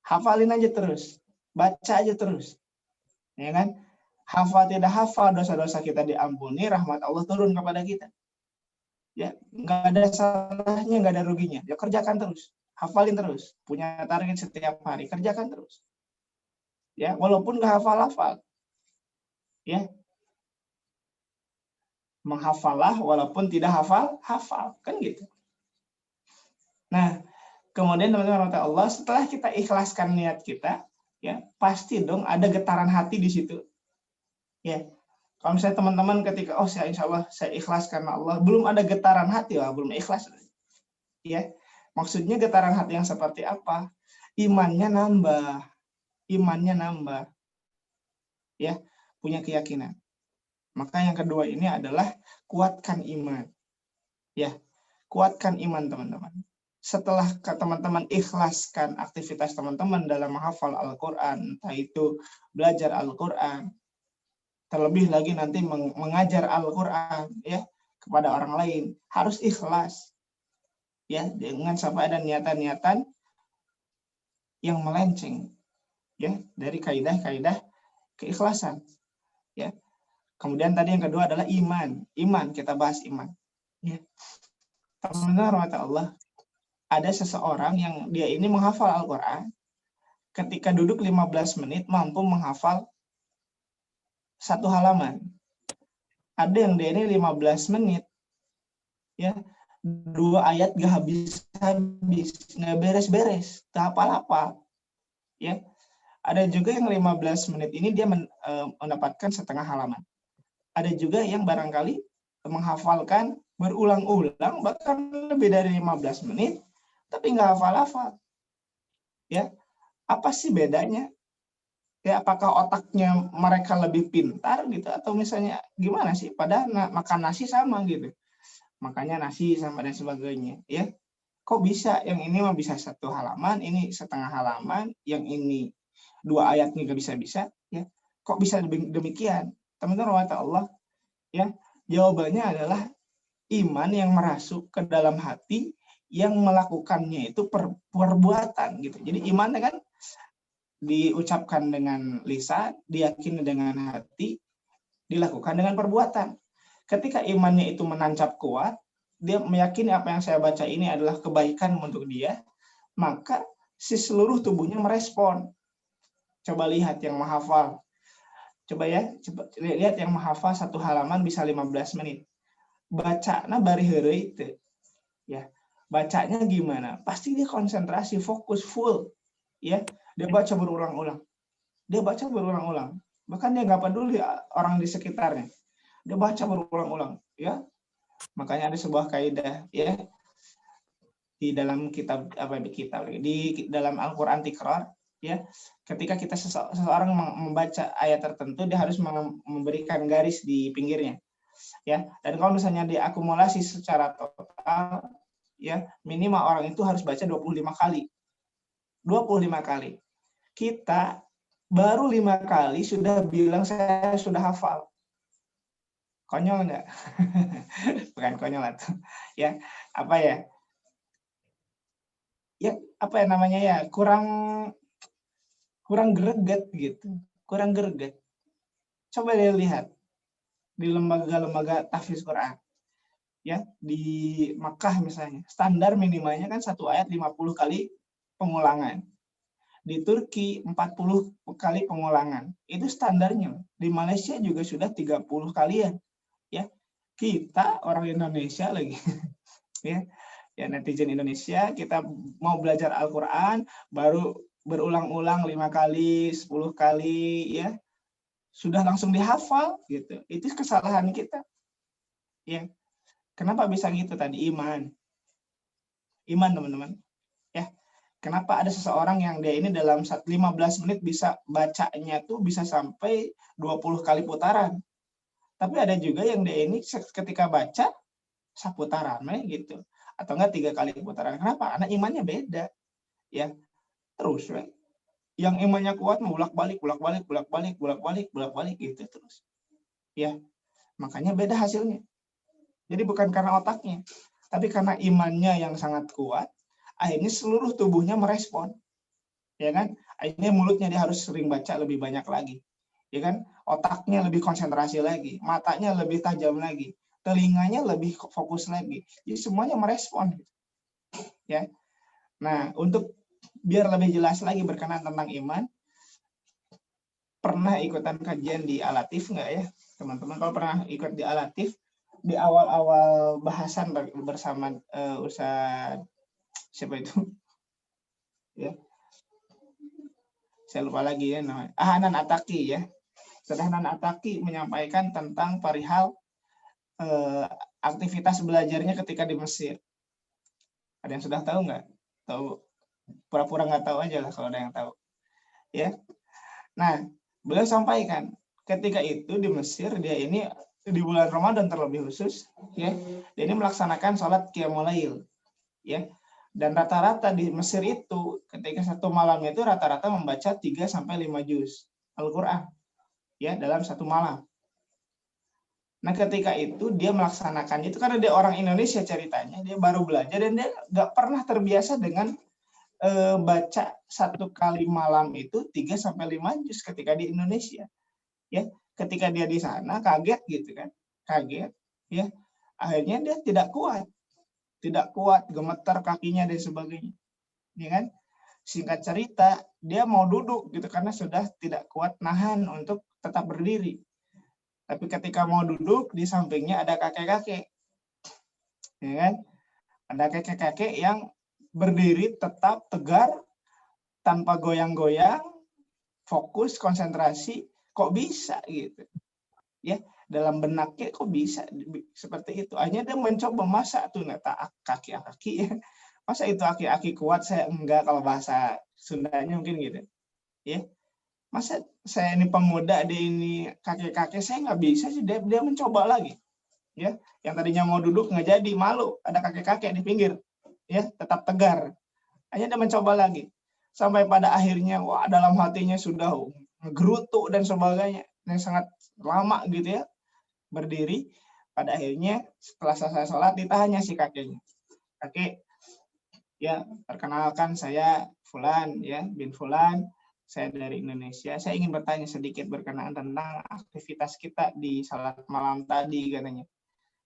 hafalin aja terus. Baca aja terus. Ya kan? Hafal tidak hafal, dosa-dosa kita diampuni, rahmat Allah turun kepada kita. Ya, nggak ada salahnya, nggak ada ruginya. Ya, kerjakan terus, hafalin terus. Punya target setiap hari, kerjakan terus. Ya, walaupun nggak hafal-hafal. Ya, menghafallah walaupun tidak hafal, kan gitu. Nah, kemudian teman-teman rahmat Allah, setelah kita ikhlaskan niat kita, ya pasti dong ada getaran hati di situ. Ya, kalau misalnya teman-teman ketika saya insya Allah saya ikhlas karena Allah, belum ada getaran hati, belum ikhlas. Ya, maksudnya getaran hati yang seperti apa? Imannya nambah, ya, punya keyakinan. Maka yang kedua ini adalah kuatkan iman, ya, kuatkan iman teman-teman. Setelah teman-teman ikhlaskan aktivitas teman-teman dalam menghafal Al-Quran, entah itu belajar Al-Quran, terlebih lagi nanti mengajar Al-Quran, ya, kepada orang lain, harus ikhlas, ya, jangan sampai ada niatan-niatan yang melenceng, ya, dari kaidah-kaidah keikhlasan, ya. Kemudian tadi yang kedua adalah iman, kita bahas iman, ya. Teman-teman rahmat Allah, ada seseorang yang dia ini menghafal Al-Quran, ketika duduk 15 menit mampu menghafal satu halaman. Ada yang dia ini 15 menit, ya, 2 ayat gak habis-habis, gak beres-beres, gak hafal-hafal, ya. Ada juga yang 15 menit ini dia mendapatkan setengah halaman. Ada juga yang barangkali menghafalkan berulang-ulang, bahkan lebih dari 15 menit, tapi nggak hafal-hafal. Ya, apa sih bedanya? Ya, apakah otaknya mereka lebih pintar gitu, atau misalnya gimana sih? Padahal makan nasi sama gitu, makanya nasi sama dan sebagainya, ya. kok bisa yang ini mah bisa 1 halaman, ini setengah halaman, yang ini 2 ayat nggak bisa-bisa, ya. Kok bisa demikian? Teman-teman rahmat Allah, ya. Jawabannya adalah iman yang merasuk ke dalam hati, yang melakukannya itu perbuatan gitu. Jadi imannya kan diucapkan dengan lisan, diyakini dengan hati, dilakukan dengan perbuatan. Ketika imannya itu menancap kuat, dia meyakini apa yang saya baca ini adalah kebaikan untuk dia, maka si seluruh tubuhnya merespon. Coba lihat yang menghafal. Coba lihat yang menghafal 1 halaman bisa 15 menit. Bacana bari heureuy teu. Ya. Bacanya gimana? Pasti dia konsentrasi, fokus full. Ya, dia baca berulang-ulang. Bahkan dia nggak peduli orang di sekitarnya. Dia baca berulang-ulang, ya. Makanya ada sebuah kaidah, ya, di dalam di dalam Al-Qur'an Tikrar, ya. Ketika seseorang membaca ayat tertentu, dia harus memberikan garis di pinggirnya, ya. Dan kalau misalnya diakumulasi secara total, ya, minimal orang itu harus baca 25 kali. 25 kali. Kita baru 5 kali sudah bilang saya sudah hafal. Konyol nggak? Bukan konyol atau ya apa ya? Ya apa ya namanya ya? Kurang greget gitu. Kurang greget. Coba lihat di lembaga-lembaga tahfiz Quran. Ya, di Makkah misalnya, standar minimalnya kan 1 ayat 50 kali pengulangan. Di Turki 40 kali pengulangan. Itu standarnya. Di Malaysia juga sudah 30 kalian. Ya. Kita orang Indonesia lagi. Ya. Ya, netizen Indonesia, kita mau belajar Al-Qur'an baru berulang-ulang 5 kali, 10 kali, ya. Sudah langsung dihafal gitu. Itu kesalahan kita. Ya. Kenapa bisa gitu tadi? Iman, teman-teman. Ya. Kenapa ada seseorang yang dia ini dalam 15 menit bisa bacanya tuh bisa sampai 20 kali putaran. Tapi ada juga yang dia ini ketika baca seputaran gitu. Atau enggak 3 kali putaran. Kenapa? Karena imannya beda. Ya. Terus yang imannya kuat bolak-balik gitu terus. Ya. Makanya beda hasilnya. Jadi bukan karena otaknya, tapi karena imannya yang sangat kuat, akhirnya seluruh tubuhnya merespon, ya kan? Akhirnya mulutnya dia harus sering baca lebih banyak lagi, ya kan? Otaknya lebih konsentrasi lagi, matanya lebih tajam lagi, telinganya lebih fokus lagi. Jadi semuanya merespon, ya. Nah, untuk biar lebih jelas lagi berkenaan tentang iman, pernah ikutan kajian di Al-Latif nggak ya, teman-teman? Kalau pernah ikut di Al-Latif, di awal-awal bahasan bersama Ustaz siapa itu? Ya. Saya lupa lagi ya namanya. Hanan Ataki ya. Ustaz Hanan Ataki menyampaikan tentang perihal aktivitas belajarnya ketika di Mesir. Ada yang sudah tahu nggak? Tahu? Pura-pura nggak tahu aja lah kalau ada yang tahu. Ya. Nah, beliau sampaikan ketika itu di Mesir dia ini di bulan Ramadan terlebih khusus, ya, dia ini melaksanakan sholat qiyamul lail, ya, dan rata-rata di Mesir itu ketika 1 malam itu rata-rata membaca 3-5 juz Al-Quran, ya, dalam 1 malam. Nah, ketika itu dia melaksanakan itu karena dia orang Indonesia ceritanya, dia baru belajar dan dia nggak pernah terbiasa dengan baca 1 kali malam itu 3-5 juz ketika di Indonesia, ya. Ketika dia di sana kaget gitu kan, ya. Akhirnya dia tidak kuat, gemetar kakinya dan sebagainya, ya kan. Singkat cerita dia mau duduk gitu karena sudah tidak kuat nahan untuk tetap berdiri. Tapi ketika mau duduk di sampingnya ada kakek-kakek, ya kan. Ada kakek-kakek yang berdiri tetap tegar tanpa goyang-goyang, fokus konsentrasi. Kok bisa gitu, ya, dalam benaknya kok bisa seperti itu. Akhirnya dia mencoba, masa tuh neta aki-aki ya, masa itu aki-aki kuat, saya enggak, kalau bahasa Sundanya mungkin gitu, ya, masa saya ini pemuda, dia ini kakek-kakek, saya nggak bisa sih. Dia mencoba lagi, ya, yang tadinya mau duduk nggak jadi, malu ada kakek-kakek di pinggir, ya, tetap tegar. Hanya dia mencoba lagi. Sampai pada akhirnya, wah, dalam hatinya sudah gerutu dan sebagainya. Yang sangat lama gitu ya, berdiri. Pada akhirnya setelah selesai sholat ditanya si kakeknya. Kakek, ya, perkenalkan saya Fulan, ya, bin Fulan. Saya dari Indonesia. Saya ingin bertanya sedikit berkenaan tentang aktivitas kita di salat malam tadi, katanya.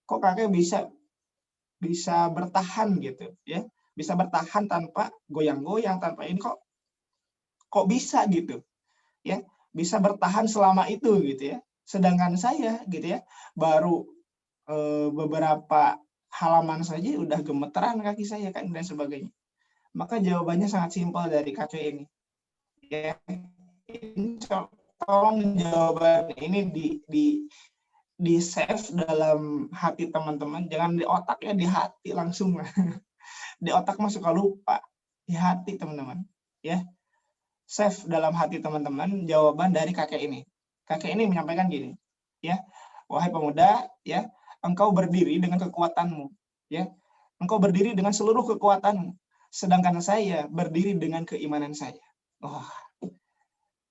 Kok kakek bisa bertahan gitu, ya? Bisa bertahan tanpa goyang-goyang, tanpa ini, kok bisa gitu, ya? Bisa bertahan selama itu gitu ya. Sedangkan saya gitu ya, baru beberapa halaman saja udah gemeteran kaki saya kan dan sebagainya. Maka jawabannya sangat simpel dari kakek ini. Ya, ini tolong jawaban ini di save dalam hati teman-teman, jangan di otak ya, di hati langsung. Di otak mah suka lupa, di hati teman-teman. Ya, save dalam hati teman-teman jawaban dari kakek ini. Kakek ini menyampaikan gini, ya, wahai pemuda, ya, engkau berdiri dengan kekuatanmu, ya, engkau berdiri dengan seluruh kekuatanmu, sedangkan saya berdiri dengan keimanan saya. Oh,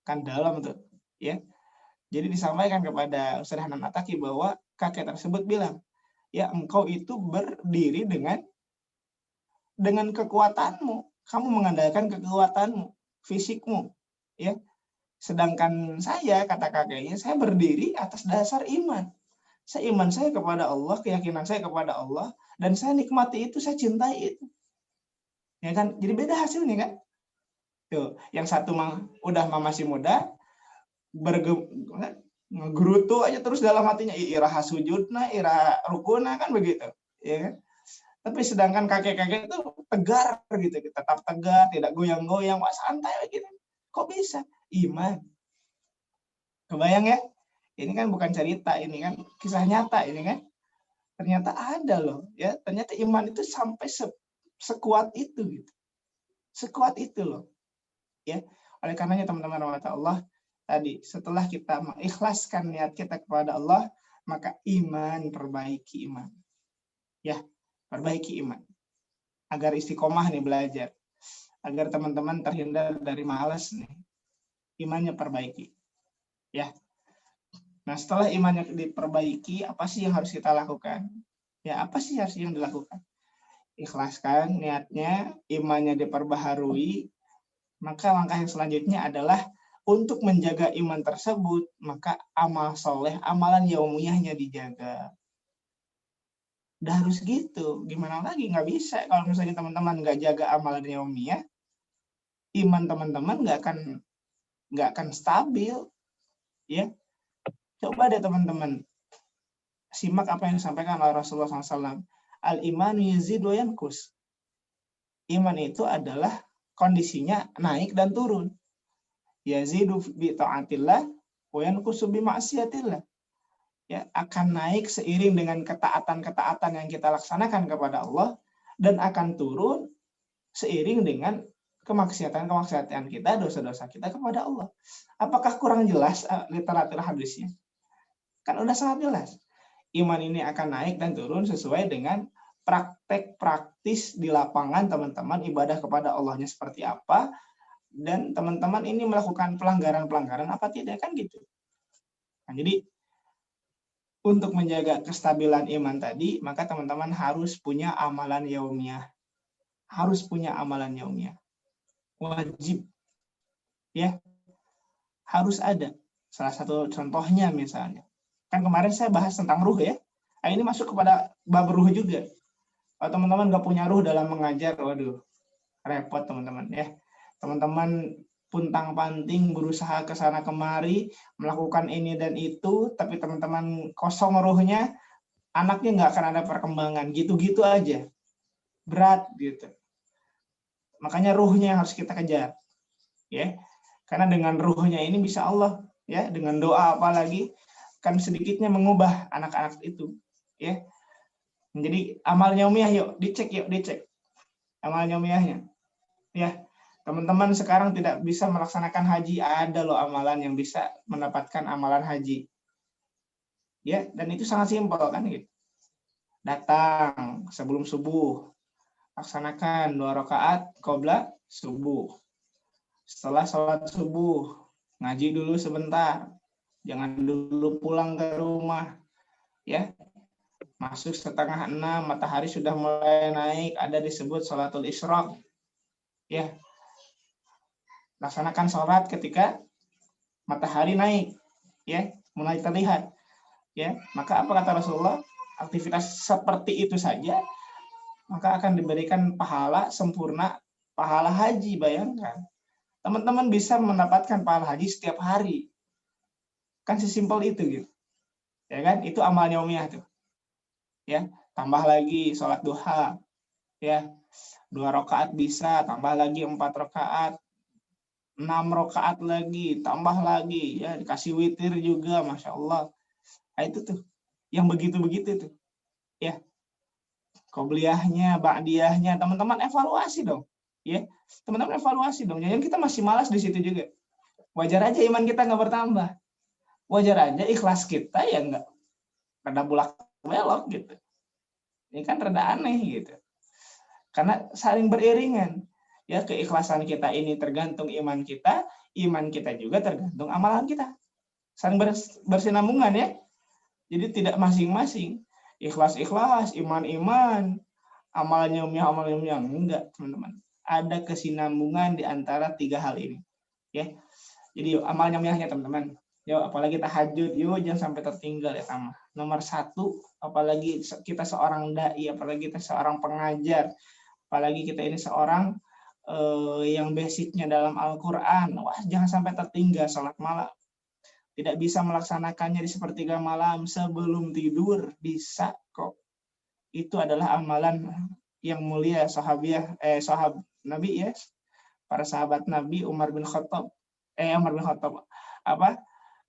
kan dalam tuh, ya. Jadi disampaikan kepada Ustaz Hanan Ataki bahwa kakek tersebut bilang, ya, engkau itu berdiri dengan kekuatanmu, kamu mengandalkan kekuatanmu, fisikmu, ya. Sedangkan saya, kata kakeknya, saya berdiri atas dasar iman. Iman saya kepada Allah, keyakinan saya kepada Allah, dan saya nikmati itu, saya cintai itu. Ya kan? Jadi beda hasilnya kan? Tuh, yang satu udah masih muda, ngegerutu aja terus dalam hatinya, iraha sujudna, iraha rukuna, kan begitu. Ya kan? Tapi sedangkan kakek-kakek itu tegar gitu, tetap tegar, tidak goyang-goyang, wah, santai gitu. Kok bisa? Iman. Kebayang ya? Ini kan bukan cerita, ini kan kisah nyata ini kan. Ternyata ada loh, ya. Ternyata iman itu sampai sekuat itu gitu. Sekuat itu loh. Ya. Oleh karenanya teman-teman rahmat Allah, tadi setelah kita mengikhlaskan niat kita kepada Allah, maka perbaiki iman. Ya, perbaiki iman. Agar istiqomah nih belajar. Agar teman-teman terhindar dari malas nih. Imannya perbaiki. Ya. Nah, setelah imannya diperbaiki, apa sih yang harus kita lakukan? Ya, apa sih harus yang dilakukan? Ikhlaskan niatnya, imannya diperbaharui, maka langkah yang selanjutnya adalah untuk menjaga iman tersebut, maka amal soleh, amalan yaumiyahnya dijaga. Udah harus gitu, gimana lagi? Nggak bisa kalau misalnya teman-teman nggak jaga amalan yaumiyah, iman teman-teman nggak akan stabil, ya. Coba deh teman-teman, simak apa yang disampaikan oleh Rasulullah SAW. Al-imanu yazid wa yankus. Iman itu adalah kondisinya naik dan turun. Yazidu bi ta'atillah wa yankusu bi ma'siyatillah. Ya, akan naik seiring dengan ketaatan-ketaatan yang kita laksanakan kepada Allah, dan akan turun seiring dengan kemaksiatan kita, dosa-dosa kita kepada Allah. Apakah kurang jelas literatur hadisnya? Kan udah sangat jelas. Iman ini akan naik dan turun sesuai dengan praktek praktis di lapangan teman-teman, ibadah kepada Allahnya seperti apa, dan teman-teman ini melakukan pelanggaran-pelanggaran apa tidak, kan gitu. Nah, jadi untuk menjaga kestabilan iman tadi, maka teman-teman harus punya amalan yaumiyah. Harus punya amalan yaumiyah. Wajib. Ya. Harus ada. Salah satu contohnya misalnya. Kan kemarin saya bahas tentang ruh ya. Nah, ini masuk kepada bab ruh juga. Kalau teman-teman nggak punya ruh dalam mengajar, waduh, repot teman-teman ya. Teman-teman puntang-panting berusaha ke sana kemari, melakukan ini dan itu, tapi teman-teman kosong ruhnya, anaknya nggak akan ada perkembangan, gitu-gitu aja. Berat gitu. Makanya ruhnya harus kita kejar. Ya. Karena dengan ruhnya ini bisa Allah, ya, dengan doa apalagi, kan sedikitnya mengubah anak-anak itu, ya. Jadi amal yaumiyah yuk dicek. Amal yaumiyahnya. Ya. Teman-teman sekarang tidak bisa melaksanakan haji, ada loh amalan yang bisa mendapatkan amalan haji. Ya, dan itu sangat simpel kan gitu. Datang sebelum subuh, laksanakan 2 rakaat qabla subuh. Setelah sholat subuh, ngaji dulu sebentar. Jangan dulu pulang ke rumah. Ya, masuk 5:30, matahari sudah mulai naik, ada disebut sholatul isyraq. Ya, laksanakan sholat ketika matahari naik, ya, mulai terlihat. Ya, maka apa kata Rasulullah? Aktivitas seperti itu saja, maka akan diberikan pahala sempurna, pahala haji. Bayangkan, teman-teman bisa mendapatkan pahala haji setiap hari. Kan sesimpel itu gitu. Ya kan? Itu amal yaumiyah tuh. Ya, tambah lagi sholat duha. Ya, 2 rakaat bisa, tambah lagi 4 rakaat. 6 rakaat lagi, tambah lagi, ya dikasih witir juga, Masya Allah. Nah, itu tuh, yang begitu-begitu tuh. Ya, qobliyahnya, ba'diyahnya, teman-teman evaluasi dong. Ya, teman-teman evaluasi dong. Jangan kita masih malas di situ juga. Wajar aja iman kita nggak bertambah. Wajar aja ikhlas kita ya nggak rada bulak belok gitu. Ini kan rada aneh gitu. Karena saling beriringan. Ya, keikhlasan kita ini tergantung iman kita juga tergantung amalan kita. Saling bersinambungan ya. Jadi tidak masing-masing. Ikhlas-ikhlas, iman-iman, amalnya enggak, teman-teman. Ada kesinambungan di antara 3 hal ini. Ya. Jadi yuk, amalnya teman-teman. Yuk, apalagi tahajud, yuk jangan sampai tertinggal ya sama. Nomor 1, apalagi kita seorang dai, apalagi kita seorang pengajar, apalagi kita ini seorang yang basicnya dalam Al-Quran, wah jangan sampai tertinggal sholat malam. Tidak bisa melaksanakannya di sepertiga malam sebelum tidur, bisa kok. Itu adalah amalan yang mulia sahabat Nabi ya, para sahabat Nabi Umar bin Khattab,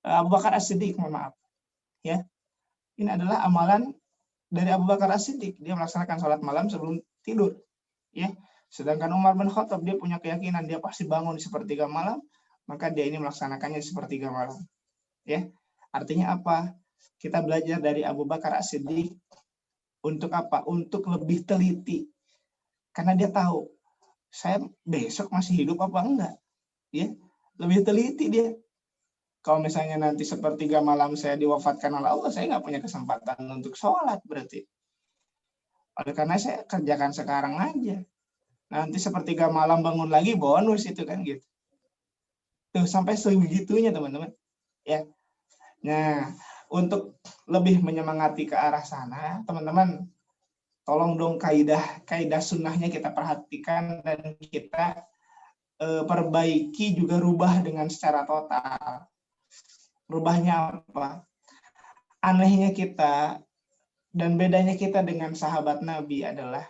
Abu Bakar As-Siddiq, mohon maaf. Ya, ini adalah amalan dari Abu Bakar As-Siddiq, dia melaksanakan sholat malam sebelum tidur. Ya, sedangkan Umar bin Khattab dia punya keyakinan dia pasti bangun di sepertiga malam, maka dia ini melaksanakannya di sepertiga malam. Ya, artinya apa? Kita belajar dari Abu Bakar As-Siddiq untuk apa? Untuk lebih teliti, karena dia tahu saya besok masih hidup apa enggak. Ya, lebih teliti dia. Kalau misalnya nanti sepertiga malam saya diwafatkan oleh Allah, saya nggak punya kesempatan untuk sholat berarti. Oleh karena saya kerjakan sekarang aja. Nanti sepertiga malam bangun lagi bonus itu kan gitu. Tuh sampai sebegitunya teman-teman. Ya. Nah, untuk lebih menyemangati ke arah sana, teman-teman, tolong dong kaidah sunnahnya kita perhatikan dan kita perbaiki juga, rubah dengan secara total. Rubahnya apa? Anehnya kita dan bedanya kita dengan sahabat Nabi adalah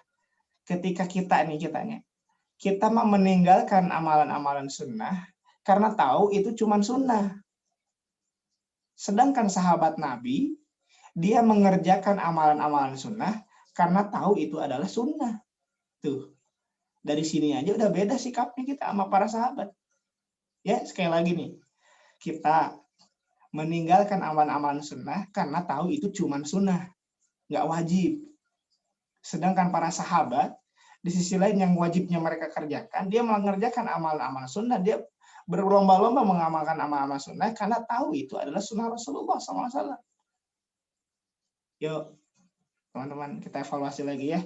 ketika kita mau meninggalkan amalan-amalan sunnah karena tahu itu cuma sunnah. Sedangkan sahabat Nabi, dia mengerjakan amalan-amalan sunnah karena tahu itu adalah sunnah. Tuh, dari sini aja udah beda sikapnya kita sama para sahabat. Ya, sekali lagi nih, kita meninggalkan amalan-amalan sunnah karena tahu itu cuma sunnah, nggak wajib. Sedangkan para sahabat, di sisi lain yang wajibnya mereka kerjakan, dia mengerjakan amalan-amalan sunnah, dia berlomba-lomba mengamalkan amalan sunnah karena tahu itu adalah sunnah Rasulullah SAW. Yuk, teman-teman, kita evaluasi lagi ya.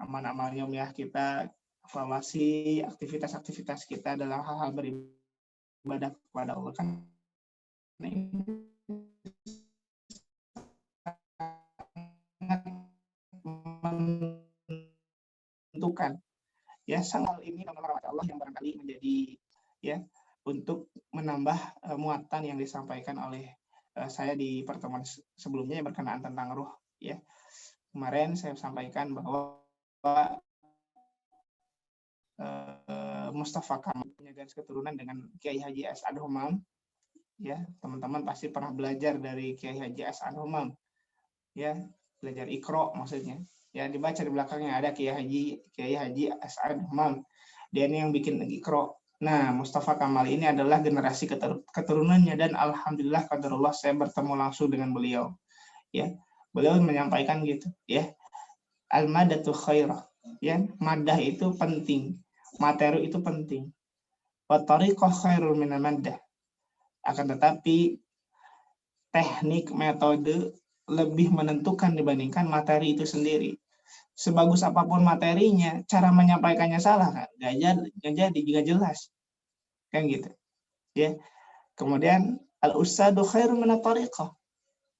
Amal-amal yaumiyah kita, evaluasi aktivitas-aktivitas kita dalam hal-hal beribadah kepada Allah kan. Menentukan ya, sangat ini rahmat Allah yang barangkali menjadi ya untuk menambah muatan yang disampaikan oleh saya di pertemuan sebelumnya yang berkenaan tentang ruh ya. Kemarin saya sampaikan bahwa Mustafa Kamal punya garis keturunan dengan Kiai Haji As'ad Humam. Ya, teman-teman pasti pernah belajar dari Kiai Haji As'ad Humam. Ya, belajar Iqra maksudnya. Ya, dibaca di belakangnya ada Kiai Haji As'ad Humam. Dia ini yang bikin Iqra. Nah, Mustafa Kamal ini adalah generasi keturunannya dan alhamdulillah qadarullah saya bertemu langsung dengan beliau. Ya, beliau menyampaikan gitu, ya. Al-madatu khairah. Ya, madah itu penting. Materi itu penting. Wa tariqah khairul minal maddah. Akan tetapi teknik, metode lebih menentukan dibandingkan materi itu sendiri. Sebagus apapun materinya, cara menyampaikannya salah kan? Nggak jadi, nggak jelas. Kan gitu. Ya. Kemudian al-ustadu khairun minat tariqah.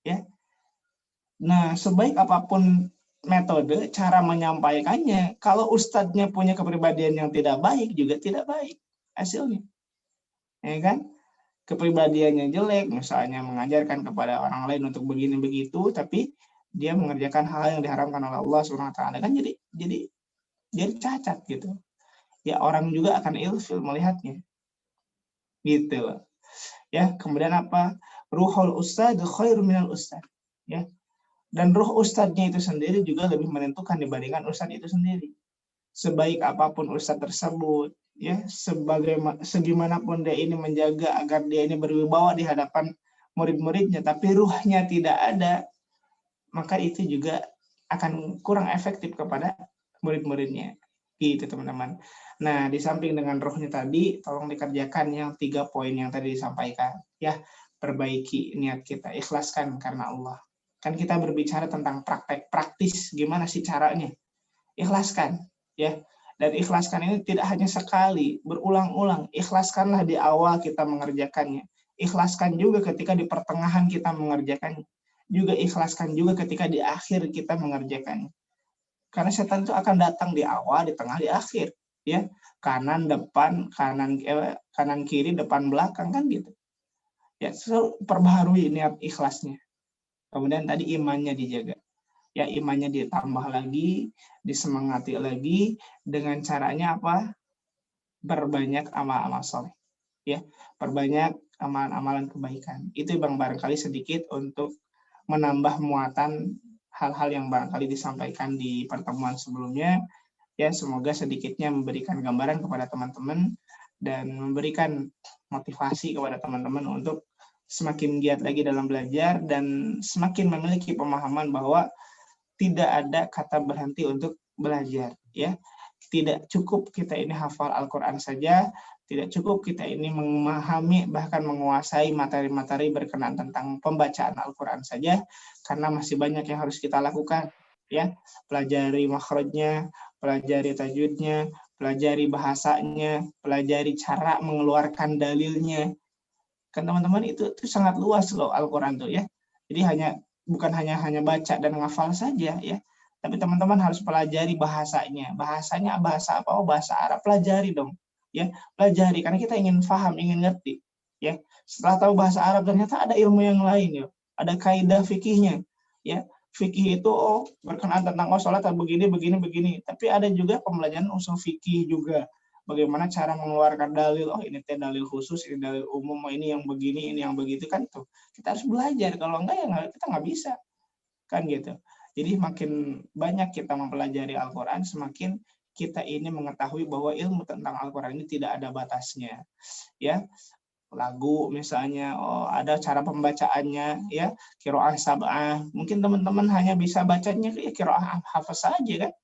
Ya. Nah, sebaik apapun metode, cara menyampaikannya, kalau ustadznya punya kepribadian yang tidak baik, juga tidak baik hasilnya. Ya kan? Kepribadiannya jelek, misalnya mengajarkan kepada orang lain untuk begini begitu, tapi dia mengerjakan hal yang diharamkan oleh Allah SWT, kan jadi cacat gitu. Ya orang juga akan ilfil melihatnya. Gitu. Ya, kemudian apa? Ruhul ustadz khairu minal ustadz. Ya. Dan ruh ustadznya itu sendiri juga lebih menentukan dibandingkan ustadz itu sendiri. Sebaik apapun ustadz tersebut, ya, segimanapun dia ini menjaga agar dia ini berwibawa di hadapan murid-muridnya, tapi ruhnya tidak ada, maka itu juga akan kurang efektif kepada murid-muridnya. Gitu teman-teman. Nah, di samping dengan ruhnya tadi, tolong dikerjakan yang 3 poin yang tadi disampaikan. Ya, perbaiki niat kita, ikhlaskan karena Allah. Kan kita berbicara tentang praktek praktis, gimana sih caranya? Ikhlaskan, ya. Dan ikhlaskan ini tidak hanya sekali, berulang-ulang. Ikhlaskanlah di awal kita mengerjakannya. Ikhlaskan juga ketika di pertengahan kita mengerjakannya. Juga ikhlaskan juga ketika di akhir kita mengerjakannya. Karena setan itu akan datang di awal, di tengah, di akhir, ya. Kanan, depan, kanan kiri, depan belakang, kan gitu. Ya, selalu perbaharui niat ikhlasnya. Kemudian tadi imannya dijaga. Ya, imannya ditambah lagi, disemangati lagi dengan caranya apa? Berbanyak amal-amal soleh. Ya, perbanyak amalan-amalan kebaikan. Itu Bang barangkali sedikit untuk menambah muatan hal-hal yang barangkali disampaikan di pertemuan sebelumnya. Ya, semoga sedikitnya memberikan gambaran kepada teman-teman dan memberikan motivasi kepada teman-teman untuk semakin giat lagi dalam belajar dan semakin memiliki pemahaman bahwa tidak ada kata berhenti untuk belajar, ya. Tidak cukup kita ini hafal Al-Quran saja, tidak cukup kita ini memahami bahkan menguasai materi-materi berkenaan tentang pembacaan Al-Quran saja, karena masih banyak yang harus kita lakukan, ya. Pelajari makhrajnya, pelajari tajwidnya, pelajari bahasanya, pelajari cara mengeluarkan dalilnya. Kan teman-teman itu sangat luas loh Al-Quran tuh, ya. Jadi bukan hanya baca dan ngafal saja, ya. Tapi teman-teman harus pelajari bahasanya. Bahasanya bahasa apa? Oh, bahasa Arab. Pelajari dong, ya. Pelajari karena kita ingin paham, ingin ngerti, ya. Setelah tahu bahasa Arab ternyata ada ilmu yang lain, ya. Ada kaidah fikihnya, ya. Fikih itu berkenaan tentang sholat begini. Tapi ada juga pembelajaran usul fikih juga. Bagaimana cara mengeluarkan dalil, oh ini dalil khusus, ini dalil umum, oh ini yang begini, ini yang begitu, kan tuh. Kita harus belajar, kalau enggak ya kita nggak bisa. Kan gitu. Jadi makin banyak kita mempelajari Al-Quran, semakin kita ini mengetahui bahwa ilmu tentang Al-Quran ini tidak ada batasnya. Ya, lagu misalnya, oh ada cara pembacaannya, ya, qiraah sab'ah. Mungkin teman-teman hanya bisa bacanya ya qiraah hafaz saja kan.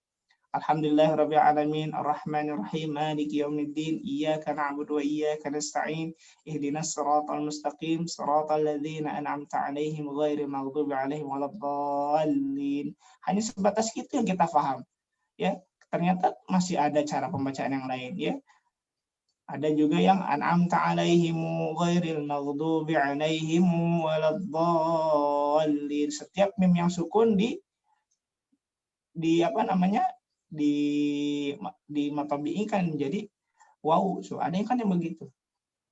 Alhamdulillahirabbil alamin arrahmanir rahim maliki yaumiddin iyyaka na'budu wa iyyaka nasta'in ihdinas siratal mustaqim siratal ladzina an'amta 'alaihim ghairil maghdubi 'alaihim waladdallin. Hanya sebatas itu yang kita paham, ya. Ternyata masih ada cara pembacaan yang lain, ya. Ada juga yang an'amta 'alaihim ghairil maghdubi 'alaihim waladdallin. Setiap mim yang sukun di apa namanya? di matabi'ikan jadi wow, so ada yang kan yang begitu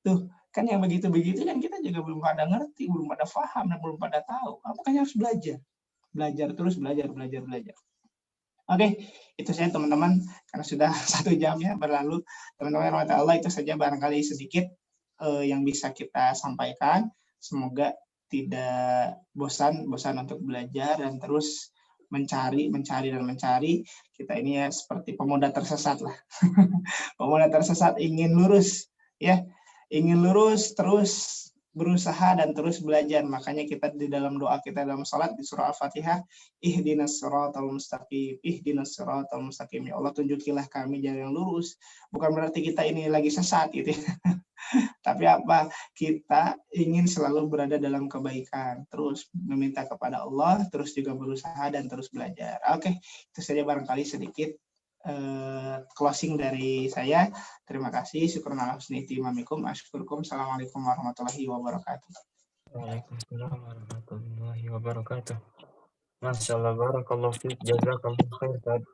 tuh, kan yang begitu kan kita juga belum pada ngerti, belum pada paham, dan belum pada tahu. Makanya harus belajar terus, belajar. Oke, itu saya teman-teman, karena sudah 1 jam ya berlalu. Teman-teman Allah, itu saja barangkali sedikit yang bisa kita sampaikan. Semoga tidak bosan untuk belajar dan terus mencari. Kita ini ya seperti pemuda tersesat lah. Pemuda tersesat ingin lurus, ya, ingin lurus terus berusaha dan terus belajar. Makanya kita di dalam doa kita dalam salat di surah Al-Fatihah, ihdinas siratal mustaqim, ihdinas siratal mustaqim. Ya Allah, tunjukilah kami jalan yang lurus. Bukan berarti kita ini lagi sesat gitu ya. Tapi apa? Kita ingin selalu berada dalam kebaikan, terus meminta kepada Allah, terus juga berusaha dan terus belajar. Oke, itu saja barangkali sedikit closing dari saya. Terima kasih. Syukurna ala husni ihtimamikum. Asyukurkum. Assalamualaikum warahmatullahi wabarakatuh. Waalaikumsalam warahmatullahi wabarakatuh. Masya Allah, barakallahu fiik, jazakallahu khair. Tad.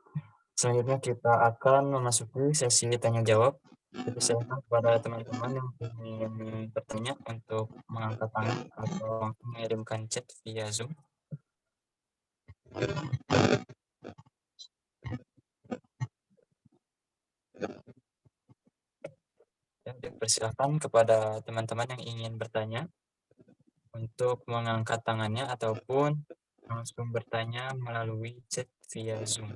Selanjutnya kita akan memasuki sesi tanya jawab. Jadi saya kepada teman-teman yang ingin bertanya untuk mengangkat tangan atau mengirimkan chat via Zoom. Dan dipersilakan kepada teman-teman yang ingin bertanya untuk mengangkat tangannya ataupun langsung bertanya melalui chat via Zoom.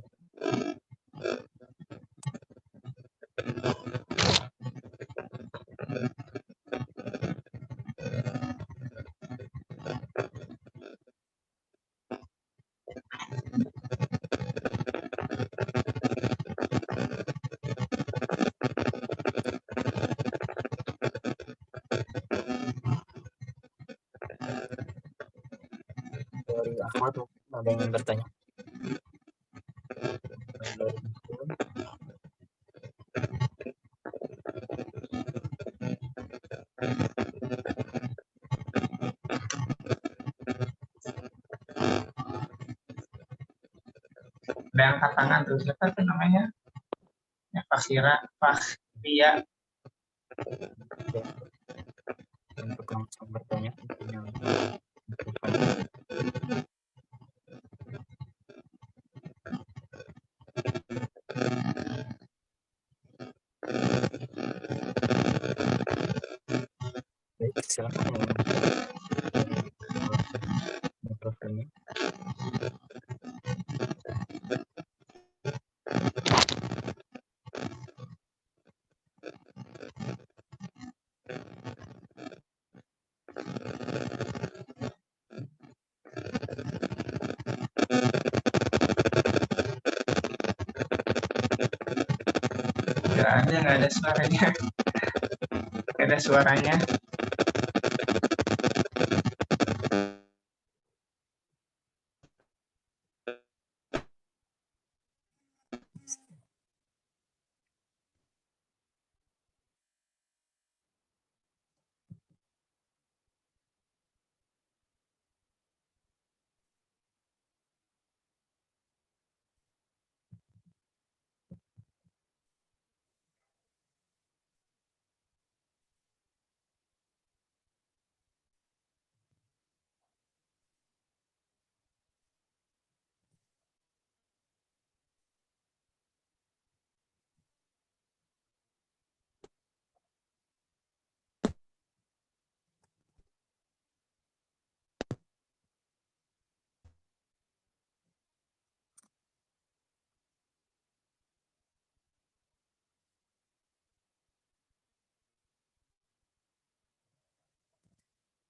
Dari Ahmad, ada yang ingin bertanya? Ada angkat tangan tuh, siapa tuh namanya? Ya, Fakhria. Untuk langsung bertanya. Baik, silakan yang mikrofonnya. Nggak ada suaranya. Nggak ada suaranya.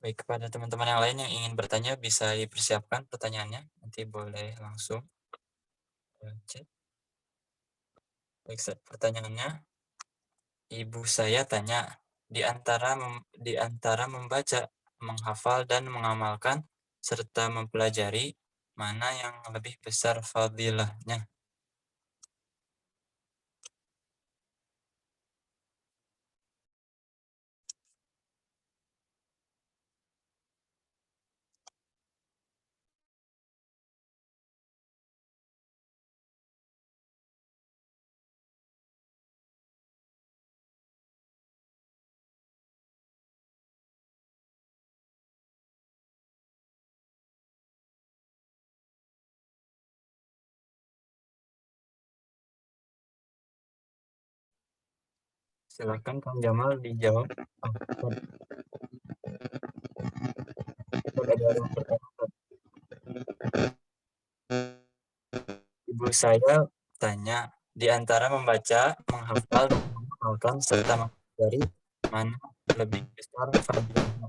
Baik, kepada teman-teman yang lain yang ingin bertanya bisa dipersiapkan pertanyaannya. Nanti boleh langsung chat. Baik, pertanyaannya. Ibu saya tanya, di antara membaca, menghafal, dan mengamalkan, serta mempelajari, mana yang lebih besar fadilahnya? Silakan Kang Jamal dijawab. Ada yang bertanya. Ibu saya tanya, di antara membaca, menghafal, dan mengamalkan, serta mempelajari, mana lebih besar fadilahnya?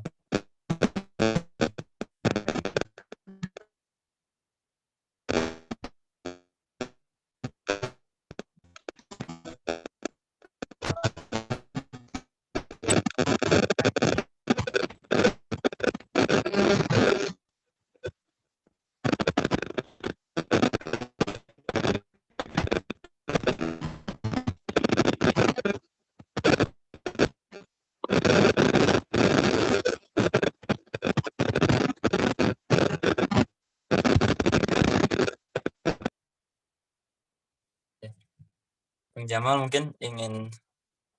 Kang Jamal mungkin ingin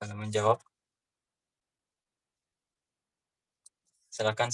menjawab. Silakan.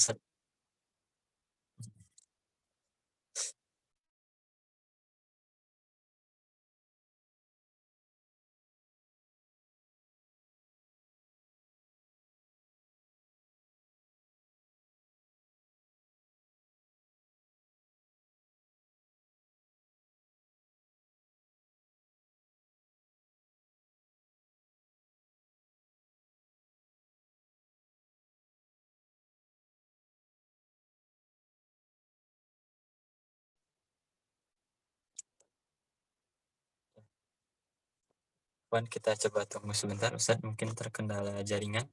Kita coba tunggu sebentar, Ustadz, mungkin terkendala jaringan.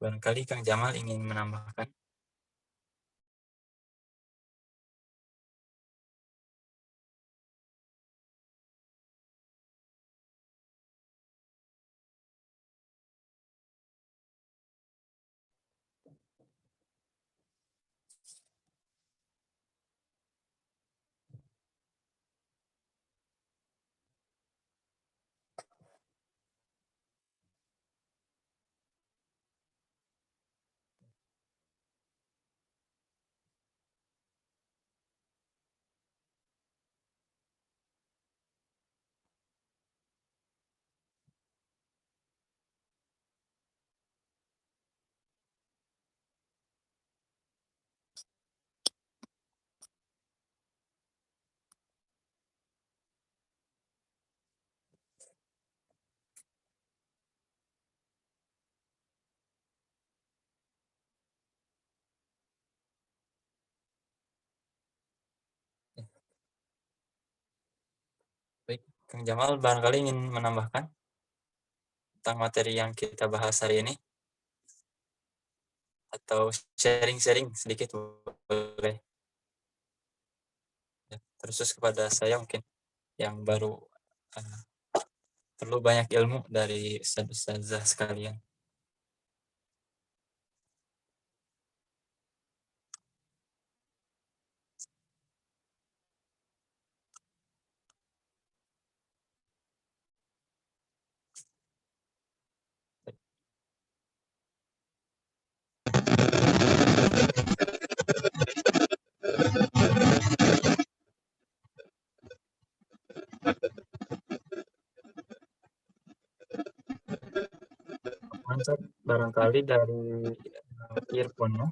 Barangkali Kang Jamal ingin menambahkan. Baik, Kang Jamal barangkali ingin menambahkan tentang materi yang kita bahas hari ini, atau sharing-sharing sedikit boleh. Ya, terus kepada saya mungkin yang baru perlu banyak ilmu dari ustaz-ustazah sekalian. Mantap, barangkali dari earphone-nya.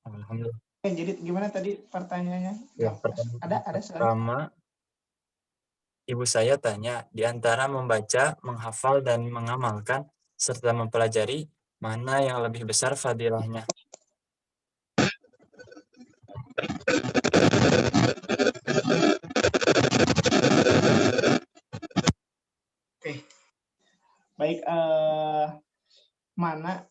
Alhamdulillah. Jadi gimana tadi pertanyaannya? Ya, Ada pertama, ibu saya tanya, di antara membaca, menghafal, dan mengamalkan, serta mempelajari, mana yang lebih besar fadilahnya? Oke. Baik, mana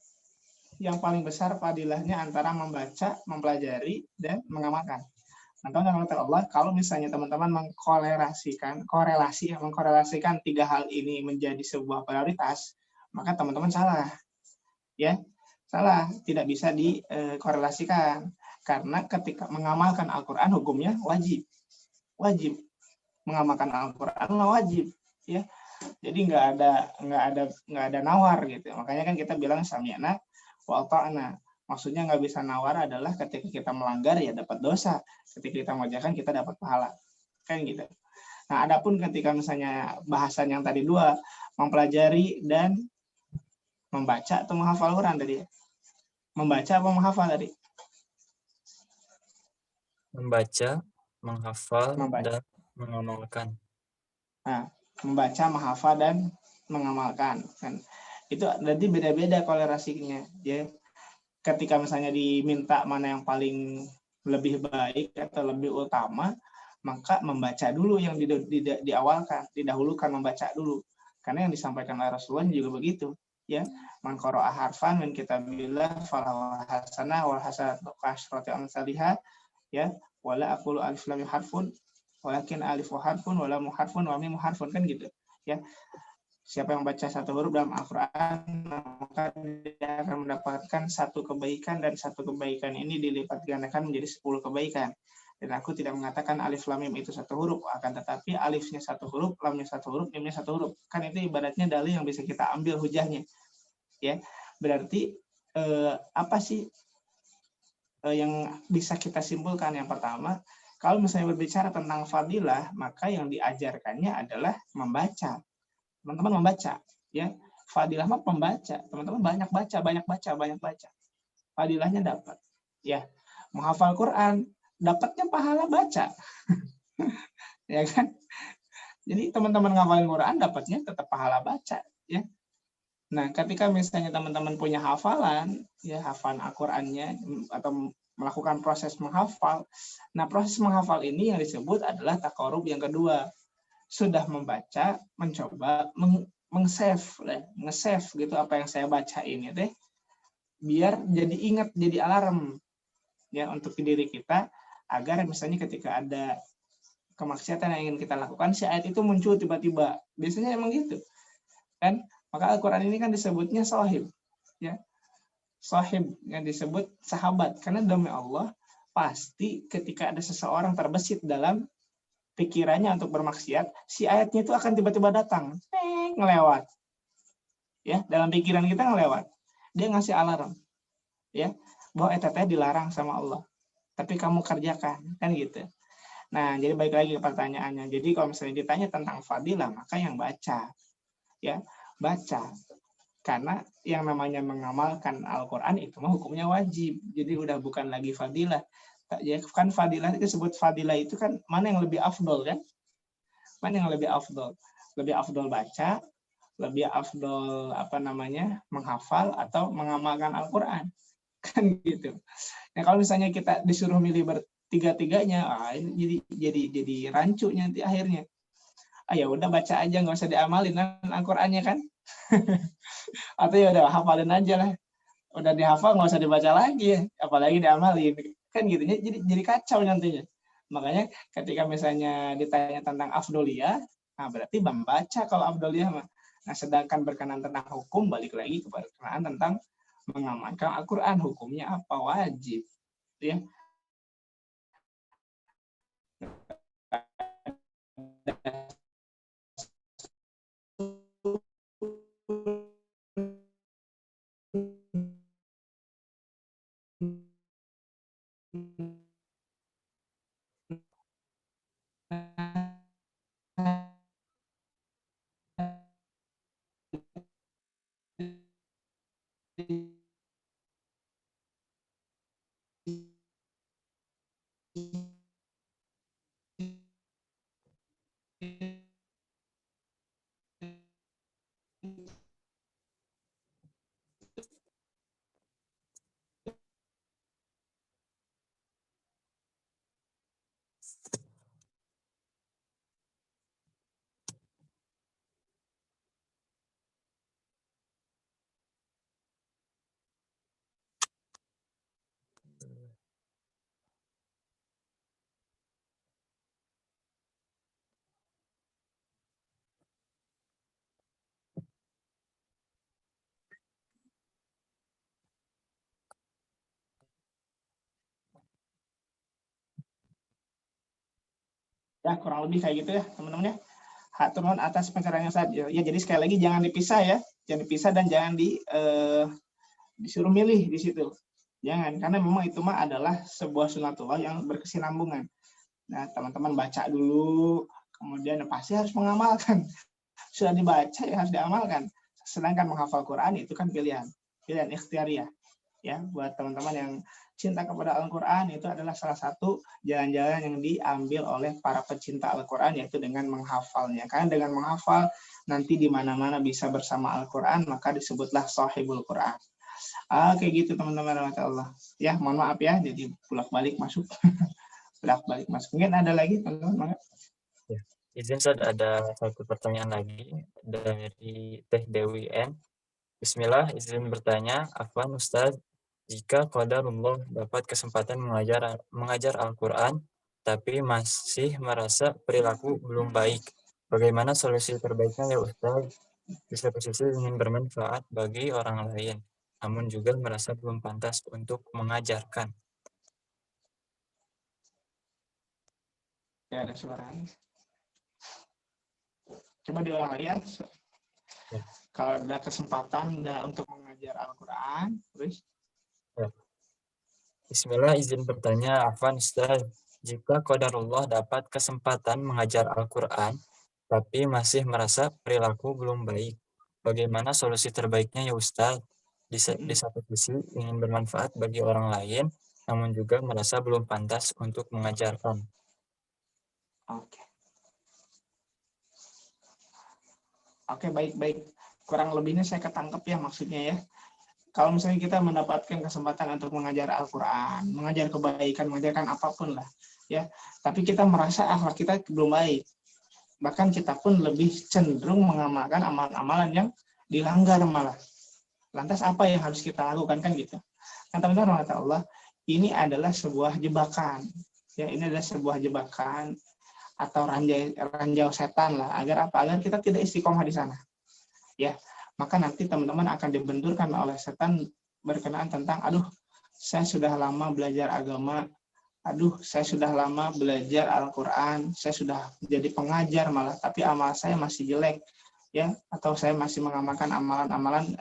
yang paling besar fadilahnya antara membaca, mempelajari, dan mengamalkan? Nah, teman-teman Allah, kalau misalnya teman-teman mengkorelasikan tiga hal ini menjadi sebuah prioritas, maka teman-teman salah. Ya, salah, tidak bisa dikorelasikan. Karena ketika mengamalkan Al-Quran, hukumnya wajib. Wajib. Mengamalkan Al-Quran wajib. Ya, jadi nggak ada nawar gitu. Makanya kan kita bilang sami'na wa ata'na. Maksudnya nggak bisa nawar adalah ketika kita melanggar ya dapat dosa, ketika kita mengerjakan kita dapat pahala, kan gitu. Nah, adapun ketika misalnya bahasan yang tadi dua, mempelajari dan membaca atau menghafal Quran tadi, membaca atau menghafal tadi? Membaca, menghafal, dan mengamalkan. Nah, membaca, menghafal, dan mengamalkan. Kan itu berarti beda-beda kolerasinya. Ya, ketika misalnya diminta mana yang paling lebih baik atau lebih utama, maka membaca dulu yang diawalkan, didahulukan membaca dulu. Karena yang disampaikan oleh Rasulullah juga begitu. Ya, man qara'a harfan min kitabillah falahu hasanah wal hasanatu kasyrati amsalihha, ya, wala aqulu alif lam harfun walakin alif harfun wala harfun wa mim harfun, kan gitu. Ya, siapa yang baca satu huruf dalam Al-Quran, maka dia akan mendapatkan satu kebaikan, dan satu kebaikan ini dilipat gandakan menjadi 10 kebaikan. Dan aku tidak mengatakan alif lam mim itu satu huruf, akan tetapi alifnya satu huruf, lamnya satu huruf, mimnya satu huruf. Kan itu ibaratnya dalil yang bisa kita ambil hujahnya. Ya, berarti apa sih yang bisa kita simpulkan? Yang pertama, kalau misalnya berbicara tentang fadilah, maka yang diajarkannya adalah membaca. Teman-teman membaca, ya. Fadilah mah pembaca. Teman-teman banyak baca. Fadilahnya dapat. Ya, menghafal Quran, dapatnya pahala baca. Ya kan? Jadi teman-teman ngafalin Quran dapatnya tetap pahala baca, ya. Nah, ketika misalnya teman-teman punya hafalan, ya hafalan Al-Qur'annya atau melakukan proses menghafal. Nah, proses menghafal ini yang disebut adalah taqarrub yang kedua. Sudah membaca, mencoba nge-save gitu apa yang saya baca ini deh, biar jadi ingat, jadi alarm ya untuk diri kita, agar misalnya ketika ada kemaksiatan yang ingin kita lakukan, si ayat itu muncul tiba-tiba. Biasanya emang gitu kan. Maka Al-Quran ini kan disebutnya sahib, ya, sahib yang disebut sahabat, karena demi Allah pasti ketika ada seseorang terbesit dalam pikirannya untuk bermaksiat, si ayatnya itu akan tiba-tiba datang, ngelewat, ya, dalam pikiran kita ngelewat, dia ngasih alarm, ya, bahwa etetnya dilarang sama Allah, tapi kamu kerjakan, kan gitu. Nah, jadi balik lagi ke pertanyaannya. Jadi kalau misalnya ditanya tentang fadilah, maka yang baca, ya, baca. Karena yang namanya mengamalkan Al-Quran itu mah hukumnya wajib. Jadi udah bukan lagi fadilah. Ya, kan fadilah itu disebut fadilah itu kan mana yang lebih afdol kan? Mana yang lebih afdol? Lebih afdol baca, lebih afdol menghafal atau mengamalkan Al-Quran. Kan gitu. Nah, kalau misalnya kita disuruh milih bertiga-tiganya, jadi rancu nanti akhirnya. Ya udah baca aja, nggak usah diamalin Al-Qur'annya kan. Atau ya udah hafalin aja lah. Udah dihafal nggak usah dibaca lagi ya, apalagi diamalin. Kan gitu. Jadi kacau nantinya. Makanya ketika misalnya ditanya tentang afdoliyah, nah berarti membaca kalau afdoliyah mah. Nah, sedangkan berkenaan tentang hukum, balik lagi ke berkenaan tentang mengamalkan Al-Quran, hukumnya apa? Wajib. Ya. Ya, kurang lebih kayak gitu ya teman-teman ya. Turun atas pencerahannya saja. Ya, jadi sekali lagi jangan dipisah ya. Jangan dipisah dan jangan disuruh milih di situ. Jangan, karena memang itu mah adalah sebuah sunatullah yang berkesinambungan. Nah, teman-teman baca dulu, kemudian pasti harus mengamalkan. Sudah dibaca ya harus diamalkan. Sedangkan menghafal Quran itu kan pilihan ikhtiariah. Ya, buat teman-teman yang cinta kepada Al-Quran, itu adalah salah satu jalan-jalan yang diambil oleh para pecinta Al-Quran, yaitu dengan menghafalnya. Karena dengan menghafal, nanti di mana-mana bisa bersama Al-Quran, maka disebutlah sahibul Quran. Kayak gitu teman-teman, Allah. Ya, mohon maaf ya, jadi bolak-balik masuk. Bolak-balik masuk. Mungkin ada lagi teman-teman? Ya. Izin Ustaz, ada satu pertanyaan lagi dari Teh Dewi N. Bismillah, izin bertanya, Afwan Ustaz, jika qadarullah dapat kesempatan mengajar Al-Quran, tapi masih merasa perilaku belum baik, Bagaimana solusi terbaiknya ya Ustaz? Di satu sisi ingin bermanfaat bagi orang lain, namun juga merasa belum pantas untuk mengajarkan. Ya, ada suara. Coba diulang lagi ya. Ya. Kalau ada kesempatan untuk mengajar Al-Quran, terus Ya. Bismillah, izin bertanya, Afwan Ustaz. Jika qadarullah dapat kesempatan mengajar Al-Quran, tapi masih merasa perilaku belum baik, bagaimana solusi terbaiknya ya Ustaz? Di satu sisi ingin bermanfaat bagi orang lain, namun juga merasa belum pantas untuk mengajarkan. oke. Oke, baik-baik. Kurang lebihnya saya ketangkep ya maksudnya ya. Kalau misalnya kita mendapatkan kesempatan untuk mengajar Al-Quran, mengajar kebaikan, mengajarkan apapun lah, ya. Tapi kita merasa akhlak kita belum baik. Bahkan kita pun lebih cenderung mengamalkan amalan-amalan yang dilanggar malah. Lantas apa yang harus kita lakukan kan gitu? Kan teman-teman kata Allah, ini adalah sebuah jebakan. Ya, ini adalah sebuah jebakan atau ranjau setan lah, agar apa? Agar kita tidak istiqomah di sana. Ya, maka nanti teman-teman akan dibenturkan oleh setan berkenaan tentang, aduh, saya sudah lama belajar agama, aduh, saya sudah lama belajar Al-Quran, saya sudah jadi pengajar malah, tapi amal saya masih jelek, ya, atau saya masih mengamalkan amalan-amalan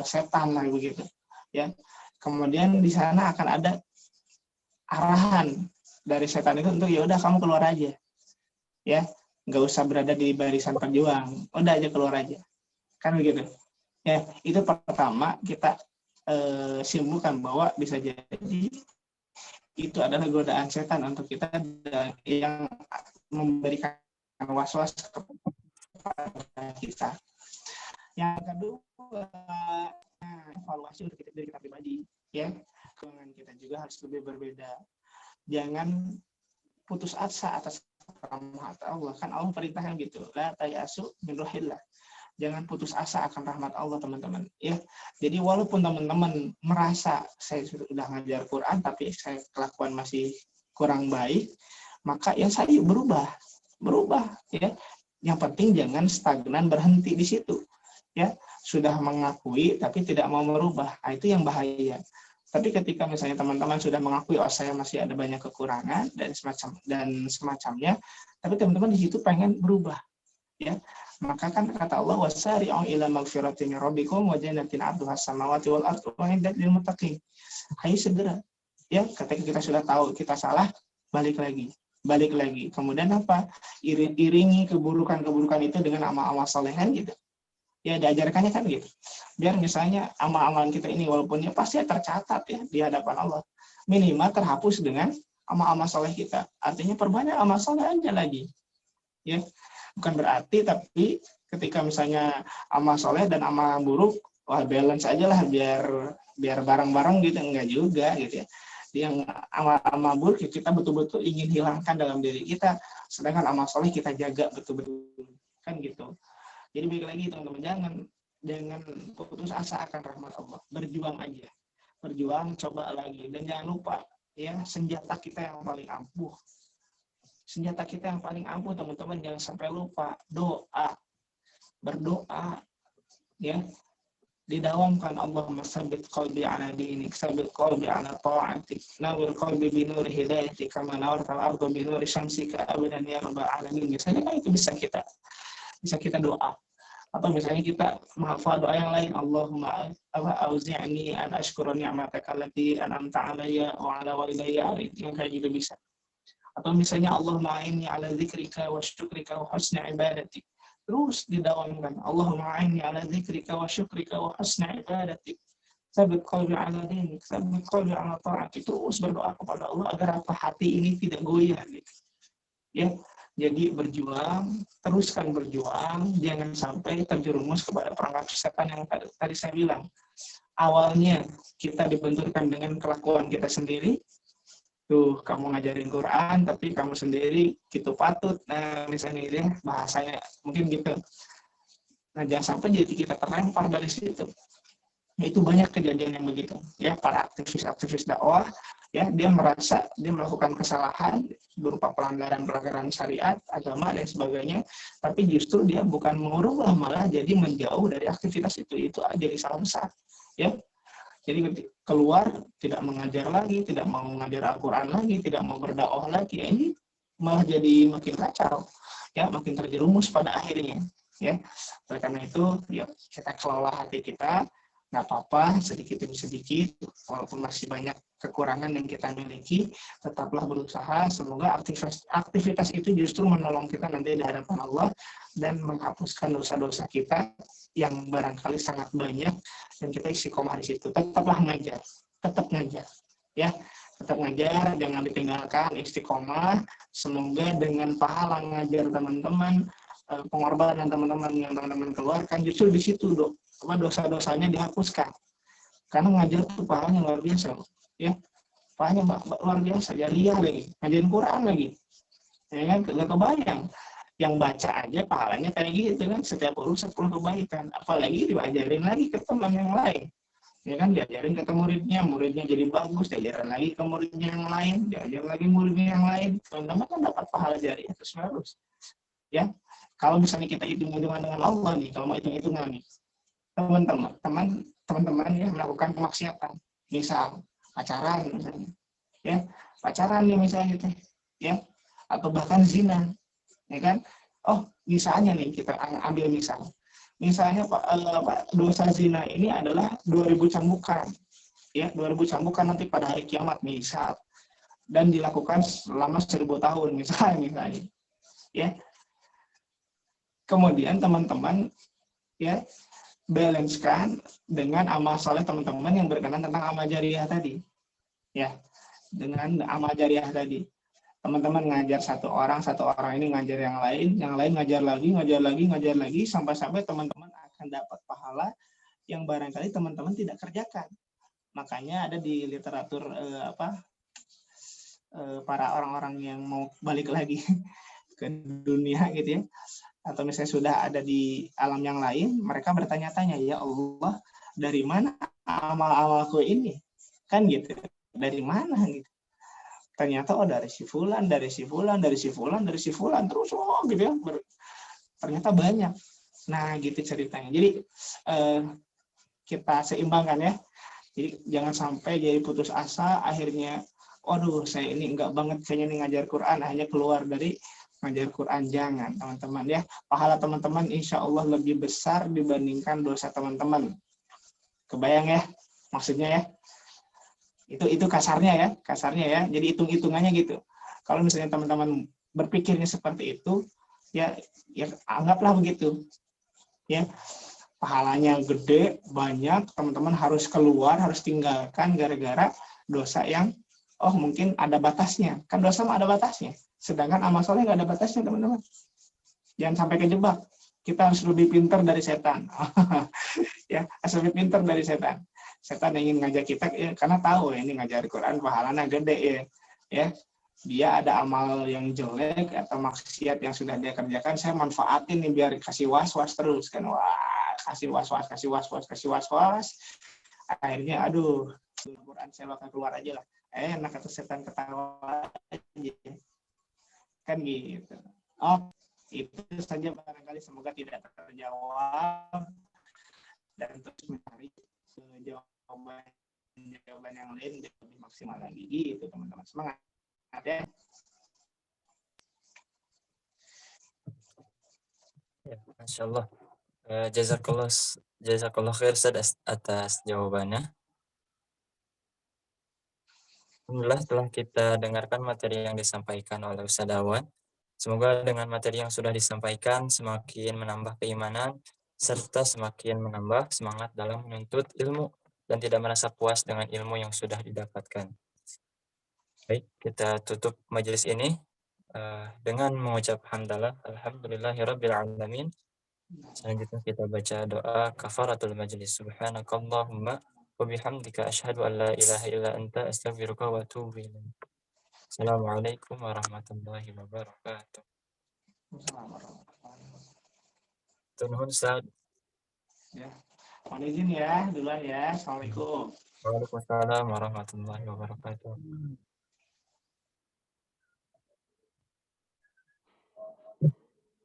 setan lah begitu, ya. Kemudian di sana akan ada arahan dari setan itu untuk ya udah kamu keluar aja, ya, nggak usah berada di barisan pejuang, udah aja keluar aja, kan begitu. Ya, itu pertama kita simpulkan bahwa bisa jadi itu adalah godaan setan untuk kita yang memberikan was-was kepada kita. Yang kedua, evaluasi untuk diri kita pribadi, ya, keuangan kita juga harus lebih berbeda. Jangan putus asa atas rahmat Allah, kan Allah perintahkan gitu, la tayasu min ruhillah. Jangan putus asa akan rahmat Allah, teman-teman, ya. Jadi walaupun teman-teman merasa saya sudah ngajar Quran tapi saya kelakuan masih kurang baik, maka ya saya berubah, ya. Yang penting jangan stagnan berhenti di situ, ya. Sudah mengakui tapi tidak mau merubah, nah, itu yang bahaya. Tapi ketika misalnya teman-teman sudah mengakui, oh saya masih ada banyak kekurangan dan semacamnya, tapi teman-teman di situ pengen berubah, ya. Maka kan kata Allah, wasari'u ila magfiratin min rabbikum wa jannatin 'arduhas samawati wal ardu u'iddat lil muttaqin. Ayo segera, ya, ketika kita sudah tahu kita salah, balik lagi. Kemudian apa? Iringi keburukan-keburukan itu dengan amal-amal solehan gitu. Ya, diajarkannya kan gitu. Biar misalnya amal-amalan kita ini walaupun ya pasti tercatat ya di hadapan Allah, minimal terhapus dengan amal-amal soleh kita. Artinya perbanyak amal soleh aja lagi. Ya, bukan berarti tapi ketika misalnya amal soleh dan amal buruk, wah balance aja lah biar bareng-bareng gitu, enggak juga gitu ya. Yang amal buruk ya kita betul-betul ingin hilangkan dalam diri kita, sedangkan amal soleh kita jaga betul-betul, kan gitu. Jadi baik lagi teman-teman, jangan putus asa akan rahmat Allah, berjuang aja, coba lagi, dan jangan lupa ya, senjata kita yang paling ampuh. Teman-teman, jangan sampai lupa berdoa, ya, didawamkan, Allahumma sabbit qalbi ala dinik, sabbit qalbi ala ta'atik, nawwir qalbi bi nuri hidayatik, kama nawartal ardu bi nuri syamsika abadan ya rabbal alamin. Misalnya kan itu bisa kita doa. Atau misalnya kita menghafal doa yang lain, Allahumma auzi'ni an ashkura ni'mataka allati an'amta 'alayya wa 'ala walidayya, yang kayak gitu bisa. Atau misalnya Allahumma a'inni 'ala dzikrika wa syukrika wa husni ibadatik. Terus didawamkan, Allahumma a'inni 'ala dzikrika wa syukrika wa husni ibadatik. Sabit qalbi 'ala dinik, sabit qalbi 'ala ta'atik. Terus berdoa kepada Allah agar apa, hati ini tidak goyah gitu. Ya. Jadi teruskan berjuang, jangan sampai terjerumus kepada perangkap setan yang tadi saya bilang. Awalnya kita dibenturkan dengan kelakuan kita sendiri, tuh kamu ngajarin Quran, tapi kamu sendiri gitu patut, nah misalnya ini bahasanya mungkin gitu. Nah jangan sampai jadi kita terlempar dari situ. Itu banyak kejadian yang begitu, ya, para aktivis dakwah Ya, dia merasa dia melakukan kesalahan berupa pelanggaran syariat, agama dan sebagainya, tapi justru dia bukan mengubah, malah jadi menjauh dari aktivitas itu jadi salah besar. Ya, jadi keluar tidak mengajar lagi, tidak mau mengajar Al-Quran lagi, tidak mau berdakwah lagi, ya ini malah jadi makin kacau, ya makin terjerumus pada akhirnya. Ya, oleh karena itu, ya kita kelola hati kita, nggak apa-apa sedikit demi sedikit, walaupun masih banyak kekurangan yang kita miliki, tetaplah berusaha. Semoga aktivitas itu justru menolong kita nanti di hadapan Allah dan menghapuskan dosa-dosa kita yang barangkali sangat banyak, dan kita istiqomah di situ. Tetaplah ngajar, tetap ngajar, ya, tetap ngajar, jangan ditinggalkan, istiqomah. Semoga dengan pahala ngajar teman-teman, pengorbanan teman-teman yang teman-teman keluarkan, justru di situ dosa-dosanya dihapuskan. Karena ngajar itu pahalanya luar biasa, ya, pahalanya luar biasa. Jariah lagi, ngajarin Quran lagi, ya kan, gak kebayang. Yang baca aja pahalanya kayak gitu kan, setiap urus 10 kebaikan, apalagi diajarin lagi ke teman yang lain, ya kan, diajarin ke muridnya jadi bagus, diajarin lagi ke muridnya yang lain, diajar lagi muridnya yang lain, teman-teman kan dapat pahala jariah terus menerus. Ya, kalau misalnya kita hitung-hitungan dengan Allah nih, kalau mau hitung-hitungan nih, teman-teman ya melakukan kemaksiatan, misal pacaran misalnya, ya pacaran nih misalnya gitu, ya, atau bahkan zina, ya kan. Oh, misalnya nih kita ambil misalnya dosa zina ini adalah 2000 cambukan, ya, 2000 cambukan nanti pada hari kiamat misal, dan dilakukan selama 1000 tahun misalnya, ya. Kemudian teman-teman, ya, balancekan dengan amal soleh teman-teman yang berkenan tentang amal jariah tadi, ya, dengan amal jariah tadi. Teman-teman ngajar satu orang ini ngajar yang lain ngajar lagi, sampai teman-teman akan dapat pahala yang barangkali teman-teman tidak kerjakan. Makanya ada di literatur para orang-orang yang mau balik lagi ke dunia gitu ya, atau misalnya sudah ada di alam yang lain, mereka bertanya-tanya, ya Allah, dari mana amal-amalku ini? Kan gitu, dari mana gitu. Ternyata dari si fulan, terus gitu ya. Ternyata banyak. Nah, gitu ceritanya. Jadi kita seimbangkan ya. Jadi jangan sampai jadi putus asa, akhirnya waduh saya ini enggak banget kayaknya nih ngajar Quran, hanya keluar dari ngajar Quran. Jangan, teman-teman ya. Pahala teman-teman insya Allah lebih besar dibandingkan dosa teman-teman. Kebayang ya maksudnya ya? Itu kasarnya ya. Jadi hitung-hitungannya gitu. Kalau misalnya teman-teman berpikirnya seperti itu, ya anggaplah begitu. Ya, pahalanya gede, banyak, teman-teman harus keluar, harus tinggalkan gara-gara dosa yang mungkin ada batasnya. Kan dosa mah ada batasnya. Sedangkan amal soleh nggak ada batasnya, teman-teman. Jangan sampai kejebak. Kita harus lebih pintar dari setan. Ya, harus lebih pintar dari setan. Setan ingin ngajak kita karena tahu ini ngajar Quran pahalanya gede ya. Ya, dia ada amal yang jelek atau maksiat yang sudah dia kerjakan, saya manfaatin nih biar kasih was-was terus kan. Wah, kasih was-was. Akhirnya aduh, Quran saya bakal keluar aja lah. Enak kata setan ketawa aja. Kan gitu. Oh, itu saja barangkali, semoga tidak terjawab dan terus mencari jawaban yang lain lebih maksimal lagi gitu, teman-teman. Semangat ya. Ya, Masya Allah. Jazakallah khair Ustaz atas jawabannya. Alhamdulillah telah kita dengarkan materi yang disampaikan oleh Ustaz Awan. Semoga dengan materi yang sudah disampaikan semakin menambah keimanan serta semakin menambah semangat dalam menuntut ilmu dan tidak merasa puas dengan ilmu yang sudah didapatkan. Baik, kita tutup majelis ini dengan mengucap hamdalah alhamdulillahirabbil alamin. Selanjutnya kita baca doa kafaratul majlis. Subhanakallahumma wa bihamdika asyhadu an la ilaha illa anta astaghfiruka wa atubu ilaik. Assalamualaikum warahmatullahi wabarakatuh. Turun Ustaz. Ya. Mohon izin ya, duluan ya. Assalamualaikum. Waalaikumsalam warahmatullahi wabarakatuh.